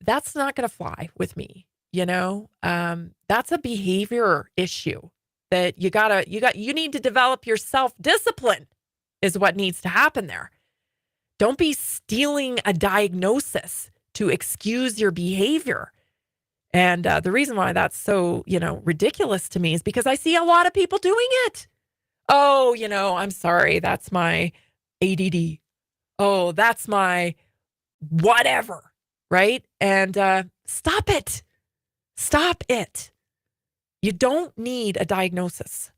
Speaker 9: That's not going to fly with me. That's a behavior issue that you need to develop your self-discipline is what needs to happen there. Don't be stealing a diagnosis to excuse your behavior. And the reason why that's so, ridiculous to me is because I see a lot of people doing it. Oh, I'm sorry, that's my ADD. Oh, that's my whatever, right? And stop it. Stop it. You don't need a diagnosis,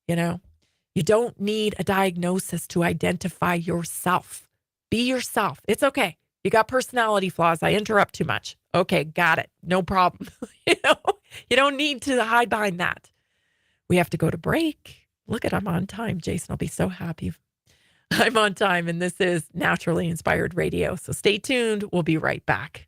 Speaker 9: You don't need a diagnosis to identify yourself Be yourself. It's okay. You got personality flaws. I interrupt too much. Okay, got it. No problem. You don't need to hide behind that. We have to go to break. Look at, I'm on time. Jason will be so happy. I'm on time, and this is Naturally Inspired Radio. So stay tuned. We'll be right back.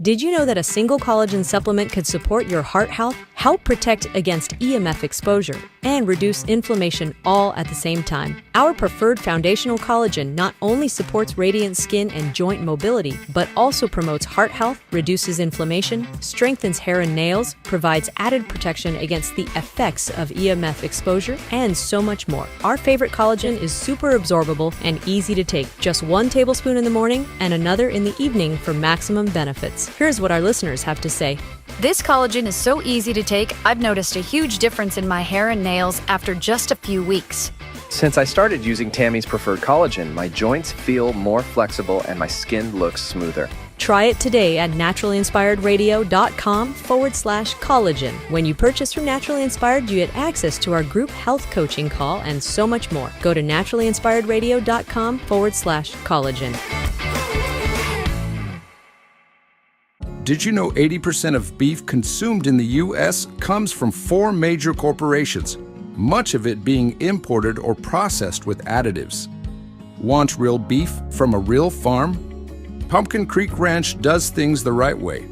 Speaker 4: Did you know that a single collagen supplement could support your heart health, help protect against EMF exposure, and reduce inflammation all at the same time? Our preferred foundational collagen not only supports radiant skin and joint mobility, but also promotes heart health, reduces inflammation, strengthens hair and nails, provides added protection against the effects of EMF exposure, and so much more. Our favorite collagen is super absorbable and easy to take. Just 1 tablespoon in the morning and another in the evening for maximum benefits. Here's what our listeners have to say.
Speaker 3: This collagen is so easy to take, I've noticed a huge difference in my hair and nails after just a few weeks.
Speaker 5: Since I started using Tammy's preferred collagen, my joints feel more flexible and my skin looks smoother.
Speaker 4: Try it today at naturallyinspiredradio.com/collagen. When you purchase from Naturally Inspired, you get access to our group health coaching call and so much more. Go to naturallyinspiredradio.com/collagen.
Speaker 6: Did you know 80% of beef consumed in the U.S. comes from 4 major corporations, much of it being imported or processed with additives? Want real beef from a real farm? Pumpkin Creek Ranch does things the right way.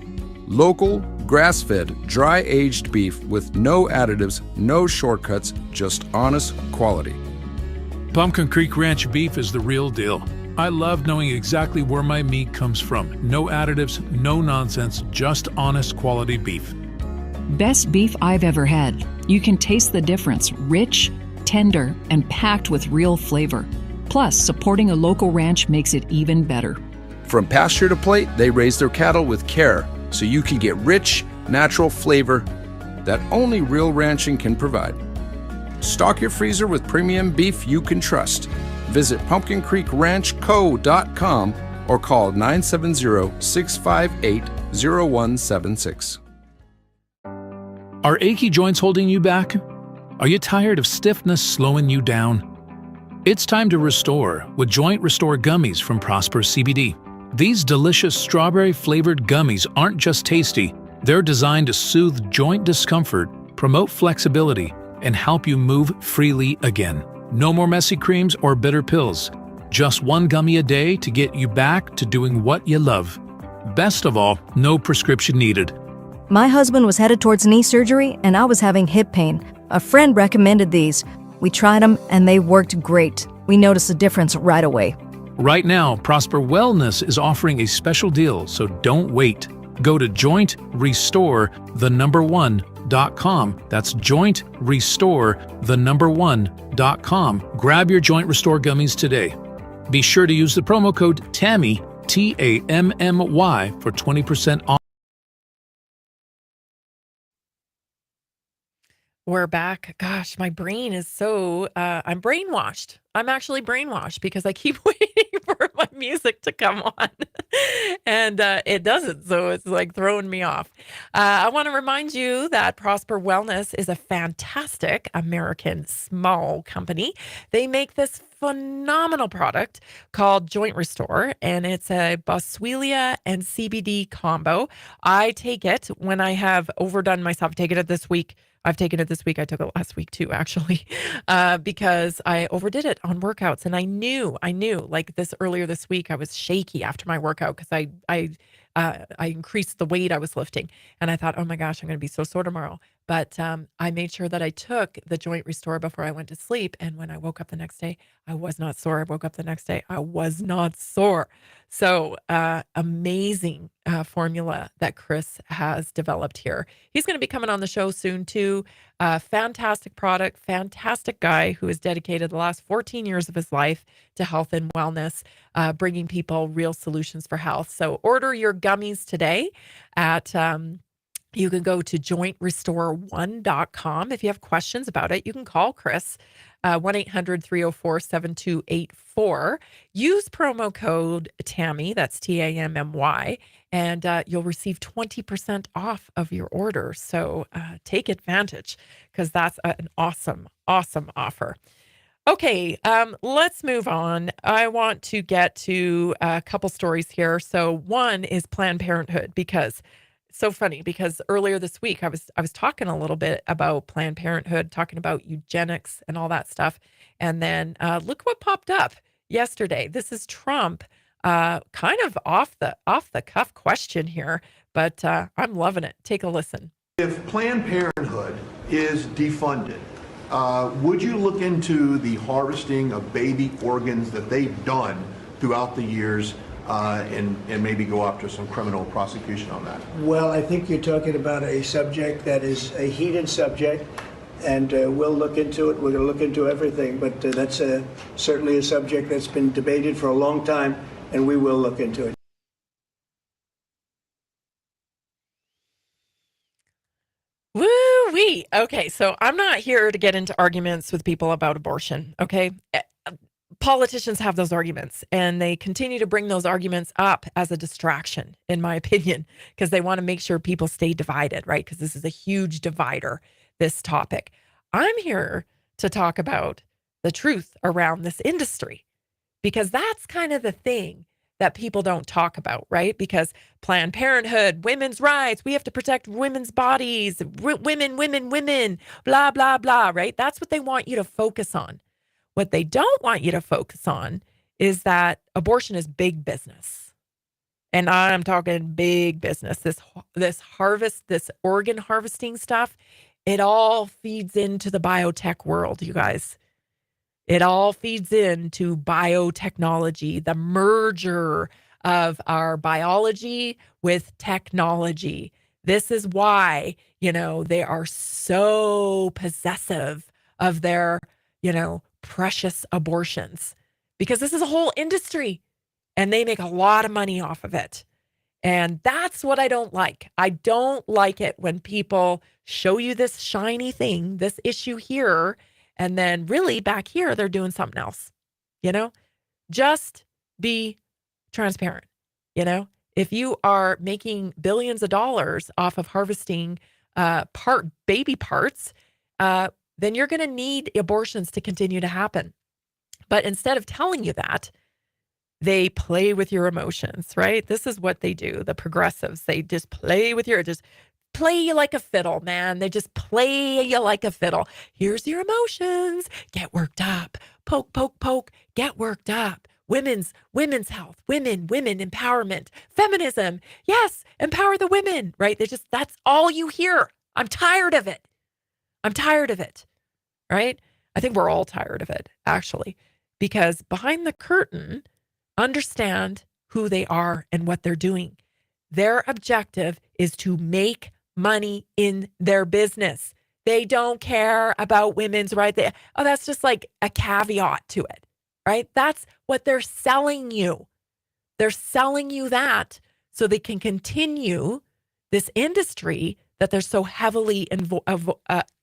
Speaker 6: Local, grass-fed, dry-aged beef with no additives, no shortcuts, just honest quality.
Speaker 7: Pumpkin Creek Ranch beef is the real deal. I love knowing exactly where my meat comes from. No additives, no nonsense, just honest quality beef.
Speaker 8: Best beef I've ever had. You can taste the difference. Rich, tender, and packed with real flavor. Plus, supporting a local ranch makes it even better.
Speaker 6: From pasture to plate, they raise their cattle with care, so you can get rich, natural flavor that only real ranching can provide. Stock your freezer with premium beef you can trust. Visit pumpkincreekranchco.com or call 970-658-0176.
Speaker 7: Are achy joints holding you back? Are you tired of stiffness slowing you down? It's time to restore with Joint Restore Gummies from Prosper CBD. These delicious strawberry-flavored gummies aren't just tasty, they're designed to soothe joint discomfort, promote flexibility, and help you move freely again. No more messy creams or bitter pills. Just 1 gummy a day to get you back to doing what you love. Best of all, no prescription needed.
Speaker 1: My husband was headed towards knee surgery, and I was having hip pain. A friend recommended these. We tried them, and they worked great. We noticed a difference right away.
Speaker 7: Right now, Prosper Wellness is offering a special deal, so don't wait. Go to jointrestore1.com. That's jointrestore1.com. Grab your Joint Restore gummies today. Be sure to use the promo code TAMMY, TAMMY, for 20% off.
Speaker 9: We're back. Gosh, my brain is so, I'm brainwashed. I'm actually brainwashed because I keep waiting for my music to come on and it doesn't. So it's like throwing me off. I want to remind you that Prosper Wellness is a fantastic American small company. They make this phenomenal product called Joint Restore, and it's a Boswellia and CBD combo. I take it when I have overdone myself. I've taken it this week. I took it last week too, actually, because I overdid it on workouts. And I knew like this earlier this week, I was shaky after my workout because I increased the weight I was lifting. And I thought, oh my gosh, I'm going to be so sore tomorrow. But I made sure that I took the Joint Restore before I went to sleep. And when I woke up the next day, I was not sore. I woke up the next day, I was not sore. So amazing formula that Chris has developed here. He's going to be coming on the show soon too. Fantastic product, fantastic guy who has dedicated the last 14 years of his life to health and wellness, bringing people real solutions for health. So order your gummies today at you can go to jointrestore1.com. If you have questions about it, you can call Chris, 1-800-304-7284. Use promo code TAMMY, that's TAMMY, and you'll receive 20% off of your order. So take advantage because that's an awesome, awesome offer. Okay, let's move on. I want to get to a couple stories here. So one is Planned Parenthood, because it's so funny, because earlier this week I was talking a little bit about Planned Parenthood, talking about eugenics and all that stuff. And then look what popped up yesterday. This is Trump, kind of off the cuff question here, but I'm loving it. Take a listen.
Speaker 12: If Planned Parenthood is defunded, would you look into the harvesting of baby organs that they've done throughout the years and maybe go after some criminal prosecution on that?
Speaker 13: Well, I think you're talking about a subject that is a heated subject, and we'll look into it. We're going to look into everything, but that's certainly a subject that's been debated for a long time, and we will look into it.
Speaker 9: Woo-wee. Okay, so I'm not here to get into arguments with people about abortion, okay? Politicians have those arguments, and they continue to bring those arguments up as a distraction, in my opinion, because they want to make sure people stay divided, right? Because this is a huge divider, this topic. I'm here to talk about the truth around this industry, because that's kind of the thing that people don't talk about, right? Because Planned Parenthood, women's rights, we have to protect women's bodies, women, blah, blah, blah, right? That's what they want you to focus on. What they don't want you to focus on is that abortion is big business. And I'm talking big business. This organ harvesting stuff, it all feeds into the biotech world, you guys. It all feeds into biotechnology, the merger of our biology with technology. This is why, they are so possessive of their, precious abortions, because this is a whole industry and they make a lot of money off of it. And that's what I don't like. I don't like it when people show you this shiny thing, this issue here, and then really back here, they're doing something else. Just be transparent. If you are making billions of dollars off of harvesting baby parts, then you're going to need abortions to continue to happen. But instead of telling you that, they play with your emotions, right? This is what they do. The progressives, they just play you like a fiddle, man. They just play you like a fiddle. Here's your emotions. Get worked up. Poke, poke, poke. Get worked up. Women's health, women empowerment, feminism. Yes, empower the women, right? That's all you hear. I'm tired of it. Right? I think we're all tired of it, actually, because behind the curtain, understand who they are and what they're doing. Their objective is to make money in their business. They don't care about women's rights. That's just like a caveat to it, right? That's what they're selling you. They're selling you that so they can continue this industry that they're so heavily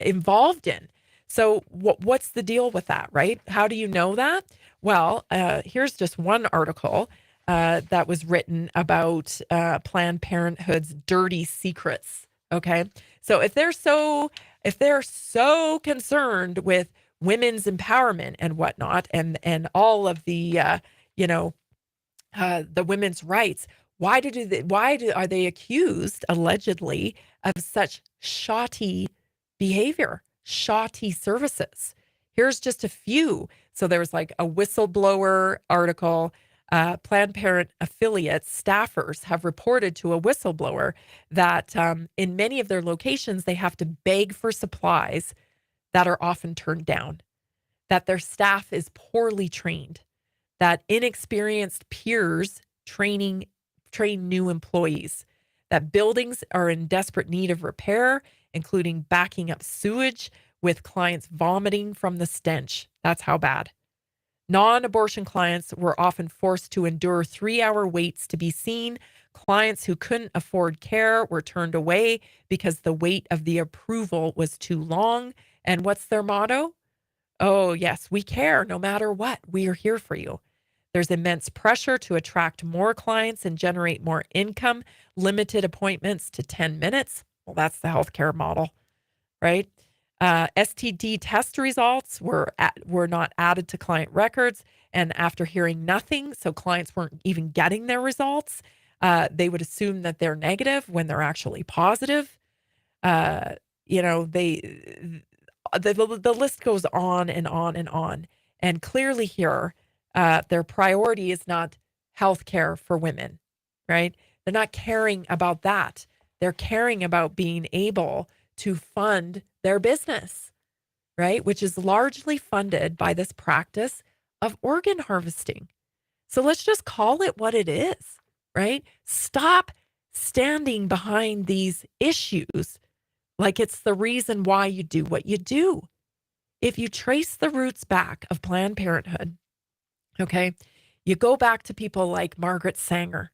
Speaker 9: involved in. So what's the deal with that, right? How do you know that? Well, here's just one article that was written about Planned Parenthood's dirty secrets. Okay, so if they're so concerned with women's empowerment and whatnot, and all of the the women's rights, why are they accused allegedly of such shoddy behavior, shoddy services? Here's just a few. So there was like a whistleblower article. Planned Parent affiliates, staffers have reported to a whistleblower that in many of their locations, they have to beg for supplies that are often turned down, that their staff is poorly trained, that inexperienced peers train new employees, that buildings are in desperate need of repair, including backing up sewage with clients vomiting from the stench. That's how bad. Non-abortion clients were often forced to endure 3-hour waits to be seen. Clients who couldn't afford care were turned away because the wait of the approval was too long. And what's their motto? Oh, yes, we care no matter what. We are here for you. There's immense pressure to attract more clients and generate more income. Limited appointments to 10 minutes. Well, that's the healthcare model, right? STD test results were not added to client records. And after hearing nothing, so clients weren't even getting their results, they would assume that they're negative when they're actually positive. The list goes on and on and on. And clearly here, their priority is not healthcare for women, right? They're not caring about that. They're caring about being able to fund their business, right? Which is largely funded by this practice of organ harvesting. So let's just call it what it is, right? Stop standing behind these issues like it's the reason why you do what you do. If you trace the roots back of Planned Parenthood, okay, you go back to people like Margaret Sanger.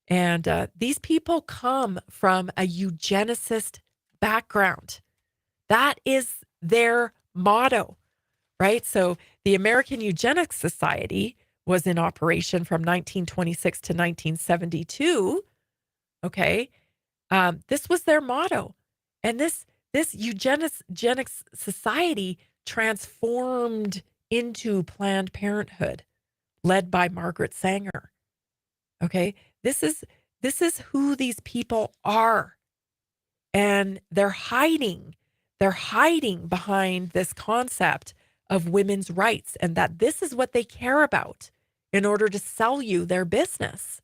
Speaker 9: And these people come from a eugenicist background. That is their motto, right? So the American Eugenics Society was in operation from 1926 to 1972. Okay. This was their motto. And this eugenics society transformed into Planned Parenthood, led by Margaret Sanger. Okay. This is who these people are. And they're hiding behind this concept of women's rights, and that this is what they care about in order to sell you their business.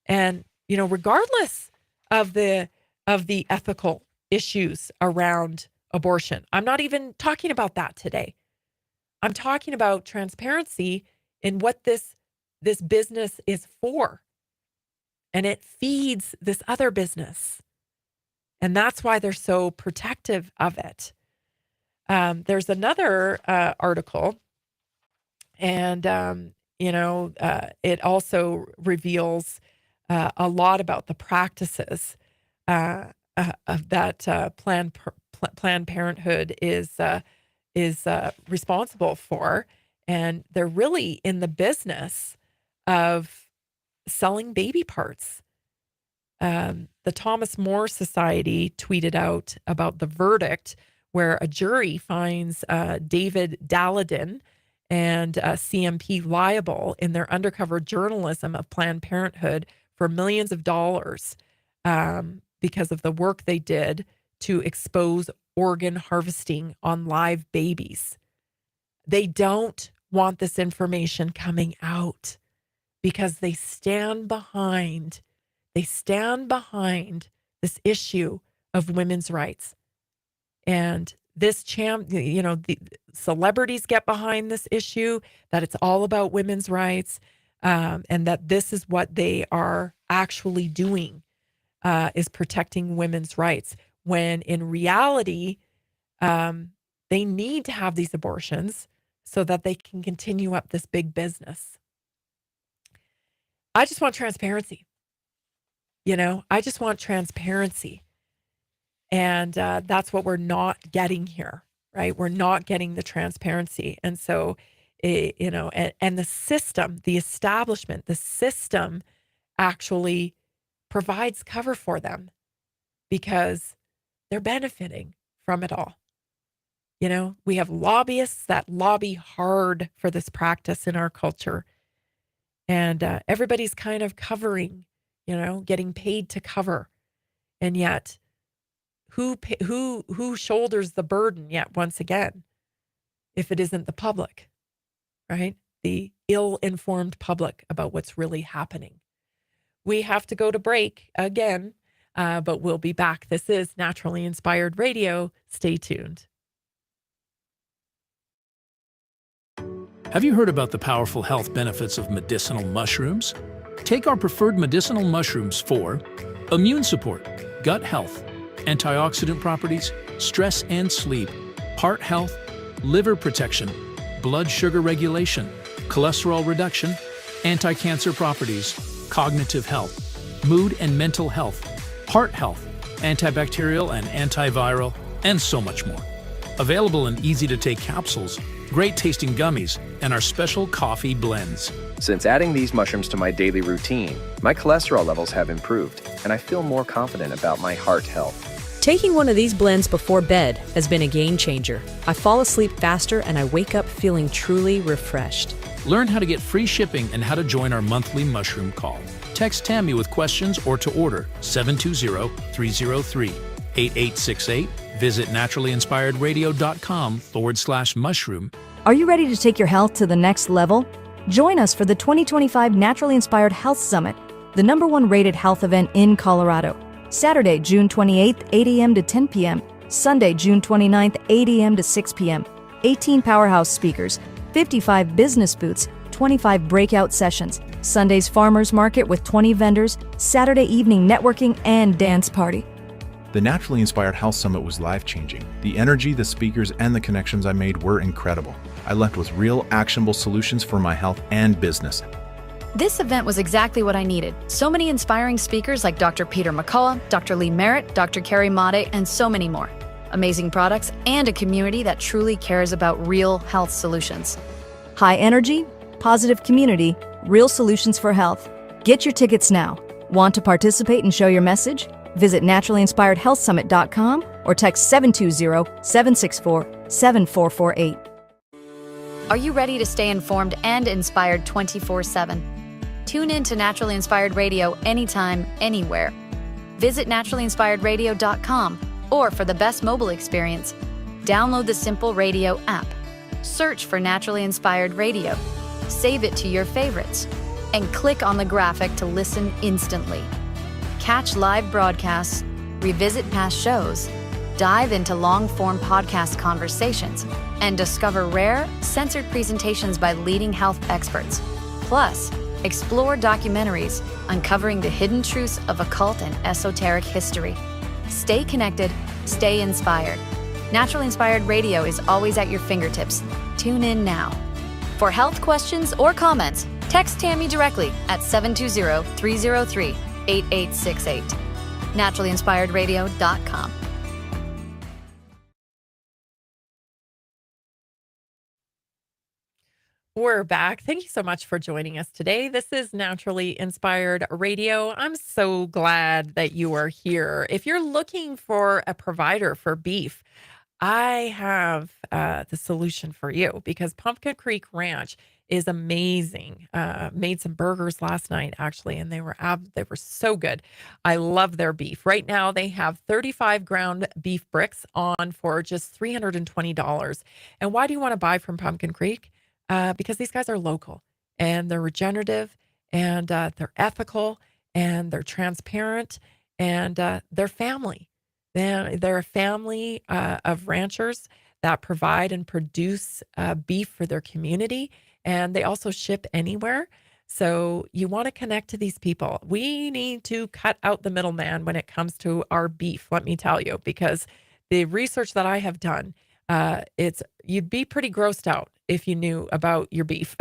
Speaker 9: And, regardless of the ethical issues around abortion, I'm not even talking about that today. I'm talking about transparency in what this business is for. And it feeds this other business. And that's why they're so protective of it. There's another article, and, it also reveals a lot about the practices that Planned Parenthood is responsible for. And they're really in the business of selling baby parts. The Thomas More Society tweeted out about the verdict where a jury finds David Daladin and CMP liable in their undercover journalism of Planned Parenthood for millions of dollars because of the work they did to expose organ harvesting on live babies. They don't want this information coming out because they stand behind this issue of women's rights. And the celebrities get behind this issue, that it's all about women's rights, and that this is what they are actually doing, is protecting women's rights, when in reality, they need to have these abortions so that they can continue up this big business. I just want transparency. I just want transparency. And that's what we're not getting here, right? We're not getting the transparency. And so, and the system, the establishment, the system actually provides cover for them because they're benefiting from it all. We have lobbyists that lobby hard for this practice in our culture. And everybody's kind of covering, getting paid to cover. And yet, who shoulders the burden yet once again, if it isn't the public, right? The ill-informed public about what's really happening. We have to go to break again, but we'll be back. This is Naturally Inspired Radio. Stay tuned.
Speaker 7: Have you heard about the powerful health benefits of medicinal mushrooms? Take our preferred medicinal mushrooms for immune support, gut health, antioxidant properties, stress and sleep, heart health, liver protection, blood sugar regulation, cholesterol reduction, anti-cancer properties, cognitive health, mood and mental health, heart health, antibacterial and antiviral, and so much more. Available in easy-to-take capsules, great-tasting gummies, and our special coffee blends.
Speaker 5: Since adding these mushrooms to my daily routine, my cholesterol levels have improved, and I feel more confident about my heart health.
Speaker 4: Taking one of these blends before bed has been a game changer. I fall asleep faster and I wake up feeling truly refreshed.
Speaker 7: Learn how to get free shipping and how to join our monthly mushroom call. Text Tammy with questions or to order 720-303-8868. Visit naturallyinspiredradio.com/mushroom.
Speaker 1: Are you ready to take your health to the next level? Join us for the 2025 Naturally Inspired Health Summit, the #1 rated health event in Colorado. Saturday, June 28th, 8 a.m. to 10 p.m. Sunday, June 29th, 8 a.m. to 6 p.m. 18 powerhouse speakers, 55 business booths, 25 breakout sessions, Sunday's farmers market with 20 vendors, Saturday evening networking and dance party.
Speaker 2: The Naturally Inspired Health Summit was life-changing. The energy, the speakers, and the connections I made were incredible. I left with real, actionable solutions for my health and business.
Speaker 3: This event was exactly what I needed. So many inspiring speakers like Dr. Peter McCullough, Dr. Lee Merritt, Dr. Carrie Made, and so many more. Amazing products and a community that truly cares about real health solutions.
Speaker 1: High energy, positive community, real solutions for health. Get your tickets now. Want to participate and show your message? Visit naturallyinspiredhealthsummit.com or text 720-764-7448.
Speaker 3: Are you ready to stay informed and inspired 24/7? Tune in to Naturally Inspired Radio anytime, anywhere. Visit naturallyinspiredradio.com, or for the best mobile experience, download the Simple Radio app. Search for Naturally Inspired Radio, save it to your favorites, and click on the graphic to listen instantly. Catch live broadcasts, revisit past shows, dive into long-form podcast conversations, and discover rare, censored presentations by leading health experts. Plus, explore documentaries uncovering the hidden truths of occult and esoteric history. Stay connected, stay inspired. Naturally Inspired Radio is always at your fingertips. Tune in now. For health questions or comments, text Tammy directly at 720-303-8868. naturallyinspiredradio.com.
Speaker 9: We're back. Thank you so much for joining us today. This is Naturally Inspired Radio. I'm so glad that you are here. If you're looking for a provider for beef, I have the solution for you, because Pumpkin Creek Ranch is amazing. Made some burgers last night, actually, and they were so good. I love their beef. Right now, they have 35 ground beef bricks on for just $320. And why do you want to buy from Pumpkin Creek? Because these guys are local, and they're regenerative, and they're ethical, and they're transparent, and they're family. They're a family of ranchers that provide and produce beef for their community, and they also ship anywhere. So you want to connect to these people. We need to cut out the middleman when it comes to our beef, let me tell you, because the research that I have done, you'd be pretty grossed out if you knew about your beef.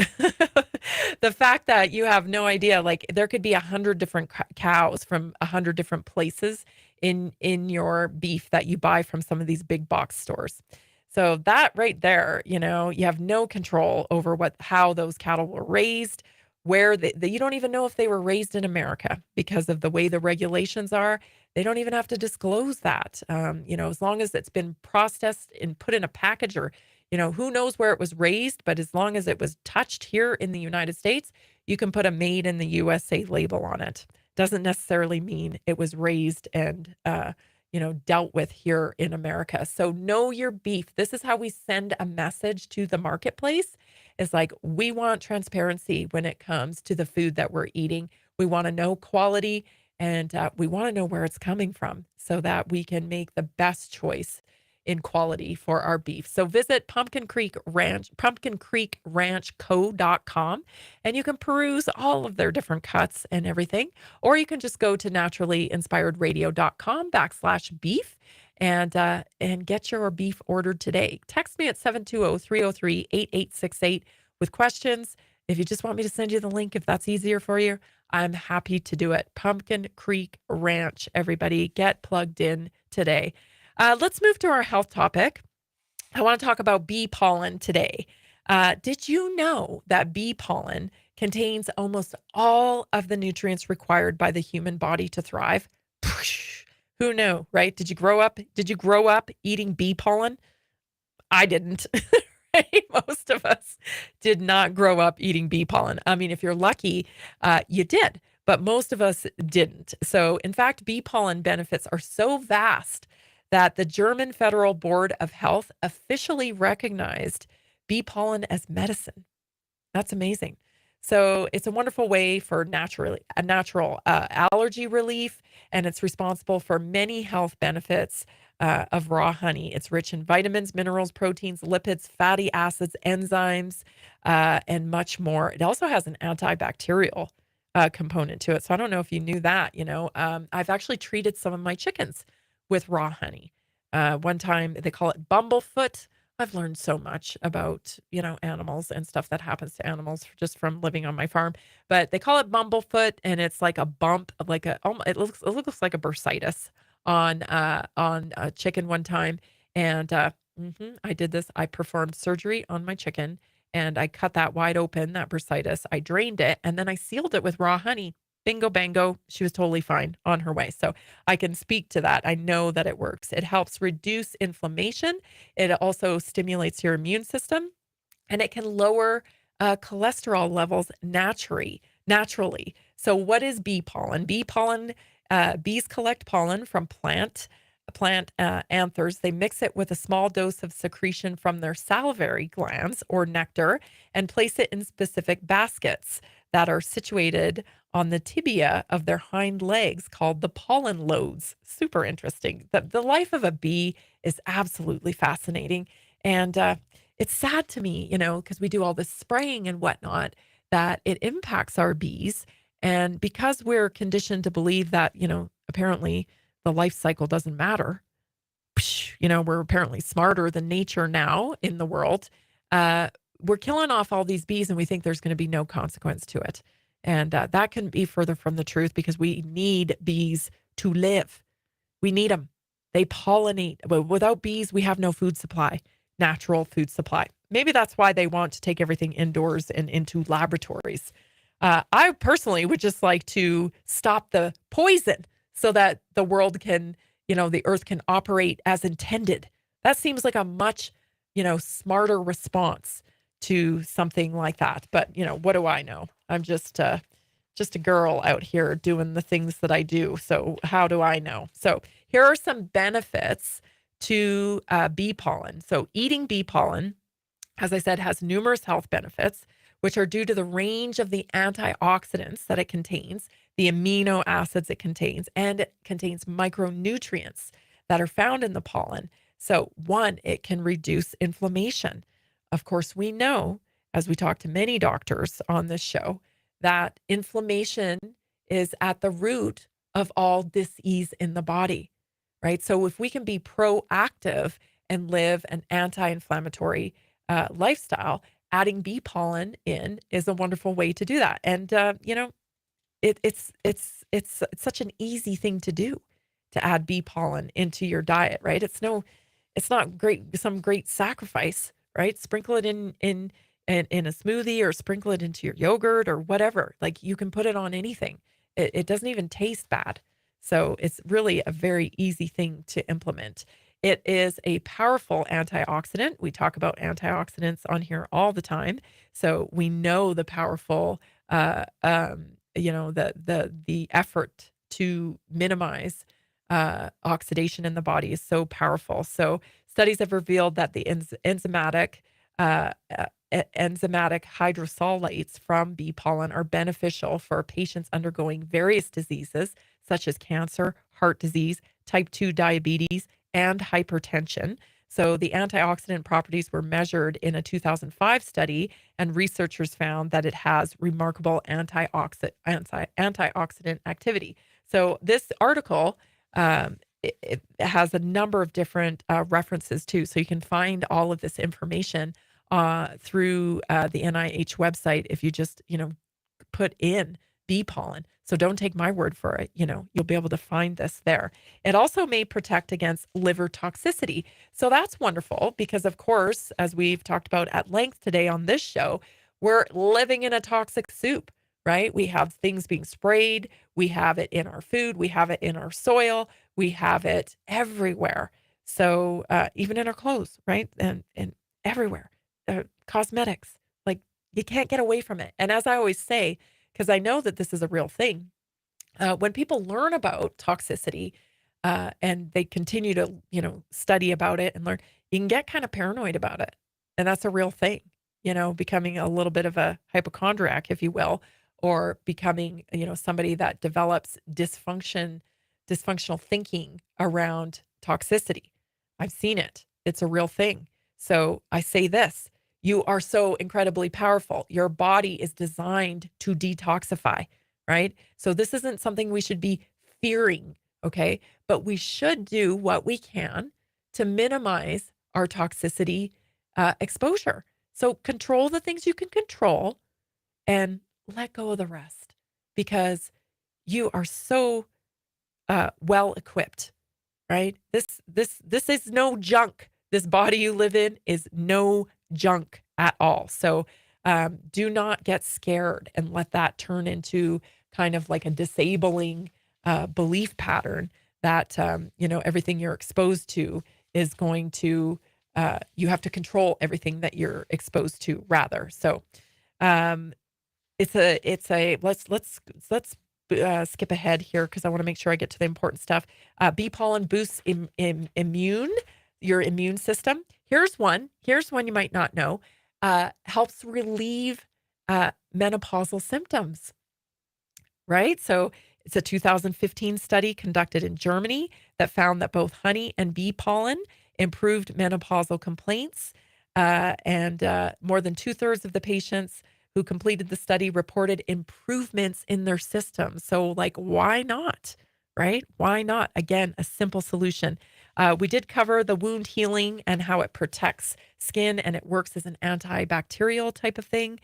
Speaker 9: The fact that you have no idea, like there could be 100 different cows from 100 different places in your beef that you buy from some of these big box stores. So that right there, you have no control over how those cattle were raised, where you don't even know if they were raised in America because of the way the regulations are. They don't even have to disclose that. As long as it's been processed and put in a package, or, who knows where it was raised, but as long as it was touched here in the United States, you can put a made in the USA label on it. Doesn't necessarily mean it was raised and, dealt with here in America. So know your beef. This is how we send a message to the marketplace. It's like, we want transparency when it comes to the food that we're eating. We want to know quality, and we want to know where it's coming from so that we can make the best choice in quality for our beef. So visit pumpkincreekranchco.com, and you can peruse all of their different cuts and everything. Or you can just go to naturallyinspiredradio.com/beef and get your beef ordered today. Text me at 720-303-8868 with questions. If you just want me to send you the link, if that's easier for you, I'm happy to do it. Pumpkin Creek Ranch, everybody, get plugged in today. Let's move to our health topic. I want to talk about bee pollen today. Did you know that bee pollen contains almost all of the nutrients required by the human body to thrive? Who knew, right? Did you grow up eating bee pollen? I didn't. Right? Most of us did not grow up eating bee pollen. I mean, if you're lucky, you did, but most of us didn't. So, in fact, bee pollen benefits are so vast that the German Federal Board of Health officially recognized bee pollen as medicine. That's amazing. So it's a wonderful way for a natural allergy relief, and it's responsible for many health benefits of raw honey. It's rich in vitamins, minerals, proteins, lipids, fatty acids, enzymes, and much more. It also has an antibacterial component to it. So I don't know if you knew that. I've actually treated some of my chickens with raw honey. One time they call it bumblefoot. I've learned so much about, animals and stuff that happens to animals just from living on my farm. But they call it bumblefoot, and it's like a bump, it looks like a bursitis on a chicken one time. And I did this. I performed surgery on my chicken, and I cut that wide open, that bursitis. I drained it, and then I sealed it with raw honey. Bingo, bango. She was totally fine on her way. So I can speak to that. I know that it works. It helps reduce inflammation. It also stimulates your immune system, and it can lower cholesterol levels naturally. So what is bee pollen? Bees collect pollen from plant anthers. They mix it with a small dose of secretion from their salivary glands or nectar and place it in specific baskets that are situated on the tibia of their hind legs called the pollen loads. Super interesting. The life of a bee is absolutely fascinating. And it's sad to me, because we do all this spraying and whatnot, that it impacts our bees. And because we're conditioned to believe that, apparently the life cycle doesn't matter, we're apparently smarter than nature now in the world. We're killing off all these bees and we think there's going to be no consequence to it. And that couldn't be further from the truth, because we need bees to live. We need them. They pollinate. But without bees, we have no food supply, natural food supply. Maybe that's why they want to take everything indoors and into laboratories. I personally would just like to stop the poison so that the world can, the earth can operate as intended. That seems like a much, smarter response to something like that. But, what do I know? I'm just a girl out here doing the things that I do. So how do I know? So here are some benefits to bee pollen. So eating bee pollen, as I said, has numerous health benefits, which are due to the range of the antioxidants that it contains, the amino acids it contains, and it contains micronutrients that are found in the pollen. So one, it can reduce inflammation. Of course, we know, as we talk to many doctors on this show, that inflammation is at the root of all disease in the body, right? So if we can be proactive and live an anti-inflammatory lifestyle, adding bee pollen in is a wonderful way to do that. And it's such an easy thing to do, to add bee pollen into your diet, right? It's not some great sacrifice, right? Sprinkle it in a smoothie, or sprinkle it into your yogurt or whatever. Like, you can put it on anything. It doesn't even taste bad. So it's really a very easy thing to implement. It is a powerful antioxidant. We talk about antioxidants on here all the time. So we know the powerful, the effort to minimize oxidation in the body is so powerful. So studies have revealed that the enzymatic hydrosolates from bee pollen are beneficial for patients undergoing various diseases such as cancer, heart disease, type 2 diabetes, and hypertension. So the antioxidant properties were measured in a 2005 study, and researchers found that it has remarkable antioxidant activity. So this article, it has a number of different references too. So you can find all of this information through the NIH website if you just, put in bee pollen. So don't take my word for it. You'll be able to find this there. It also may protect against liver toxicity. So that's wonderful because, of course, as we've talked about at length today on this show, we're living in a toxic soup, right? We have things being sprayed. We have it in our food. We have it in our soil. We have it everywhere. So even in our clothes, right? And everywhere. Cosmetics, like you can't get away from it. And as I always say, because I know that this is a real thing, when people learn about toxicity and they continue to, study about it and learn, you can get kind of paranoid about it. And that's a real thing, becoming a little bit of a hypochondriac, if you will, or becoming, somebody that develops dysfunctional thinking around toxicity. I've seen it. It's a real thing. So I say this, you are so incredibly powerful. Your body is designed to detoxify, right? So this isn't something we should be fearing, okay? But we should do what we can to minimize our toxicity exposure. So control the things you can control and let go of the rest, because you are so well equipped, right? This is no junk. This body you live in is no junk at all. So do not get scared and let that turn into kind of like a disabling belief pattern that, everything you're exposed to is going to, you have to control everything that you're exposed to rather. So let's skip ahead here because I want to make sure I get to the important stuff. Bee pollen boosts your immune system. Here's one you might not know. Helps relieve menopausal symptoms, right? So it's a 2015 study conducted in Germany that found that both honey and bee pollen improved menopausal complaints. And more than 2/3 of the patients who completed the study reported improvements in their system. So like, why not, right? Why not? Again, a simple solution. We did cover the wound healing and how it protects skin and it works as an antibacterial type of thing.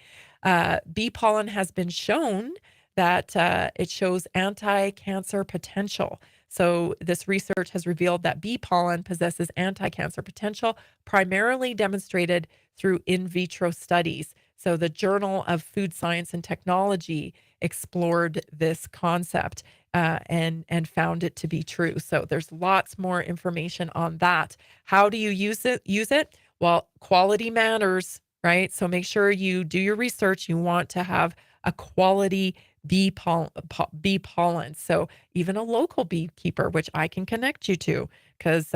Speaker 9: Bee pollen has been shown that it shows anti-cancer potential. So this research has revealed that bee pollen possesses anti-cancer potential, primarily demonstrated through in vitro studies. So the Journal of Food Science and Technology explored this concept and found it to be true. So there's lots more information on that. How do you use it? Well, quality matters, right? So make sure you do your research. You want to have a quality bee pollen. So even a local beekeeper, which I can connect you to, because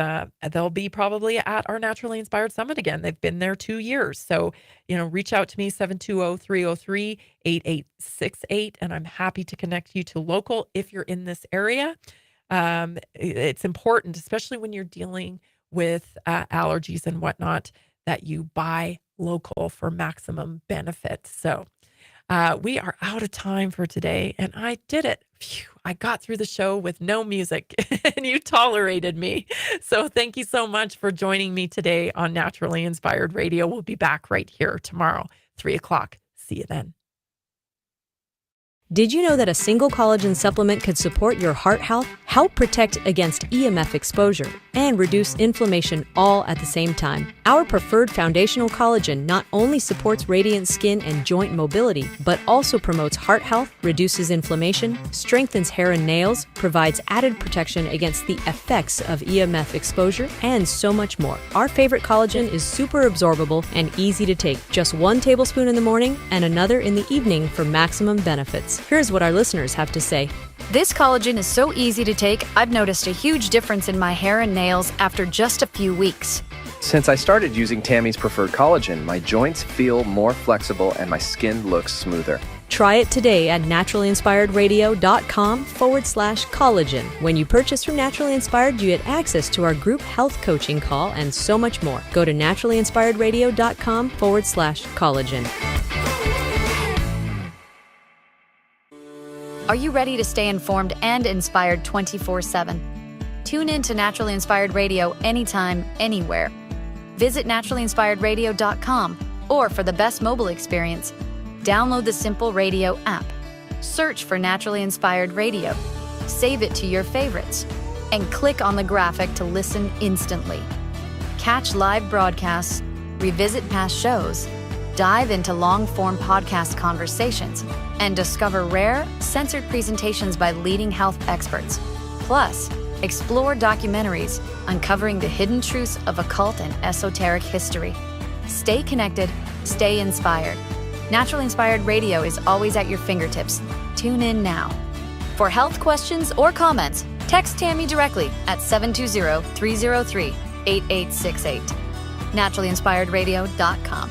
Speaker 9: they'll be probably at our Naturally Inspired Summit again. They've been there 2 years. So, reach out to me, 720-303-8868, and I'm happy to connect you to local if you're in this area. It's important, especially when you're dealing with allergies and whatnot, that you buy local for maximum benefit. So we are out of time for today, and I did it. Phew, I got through the show with no music, and you tolerated me. So thank you so much for joining me today on Naturally Inspired Radio. We'll be back right here tomorrow, 3:00. See you then.
Speaker 4: Did you know that a single collagen supplement could support your heart health, help protect against EMF exposure, and reduce inflammation all at the same time? Our preferred foundational collagen not only supports radiant skin and joint mobility, but also promotes heart health, reduces inflammation, strengthens hair and nails, provides added protection against the effects of EMF exposure, and so much more. Our favorite collagen is super absorbable and easy to take. Just 1 tablespoon in the morning and another in the evening for maximum benefits. Here's what our listeners have to say.
Speaker 3: This collagen is so easy to take, I've noticed a huge difference in my hair and nails after just a few weeks.
Speaker 5: Since I started using Tammy's preferred collagen, my joints feel more flexible and my skin looks smoother.
Speaker 4: Try it today at naturalinspiredradio.com/collagen. When you purchase from Naturally Inspired, you get access to our group health coaching call and so much more. Go to naturalinspiredradio.com/collagen.
Speaker 3: Are you ready to stay informed and inspired 24/7? Tune in to Naturally Inspired Radio anytime, anywhere. Visit naturalinspiredradio.com, or for the best mobile experience, download the Simple Radio app. Search for Naturally Inspired Radio, save it to your favorites, and click on the graphic to listen instantly. Catch live broadcasts, revisit past shows, dive into long-form podcast conversations, and discover rare, censored presentations by leading health experts. Plus, Explore documentaries uncovering the hidden truths of occult and esoteric history. Stay connected, stay inspired. Naturally Inspired Radio is always at your fingertips. Tune in now. For health questions or comments, text Tammy directly at 720-303-8868. NaturallyInspiredRadio.com.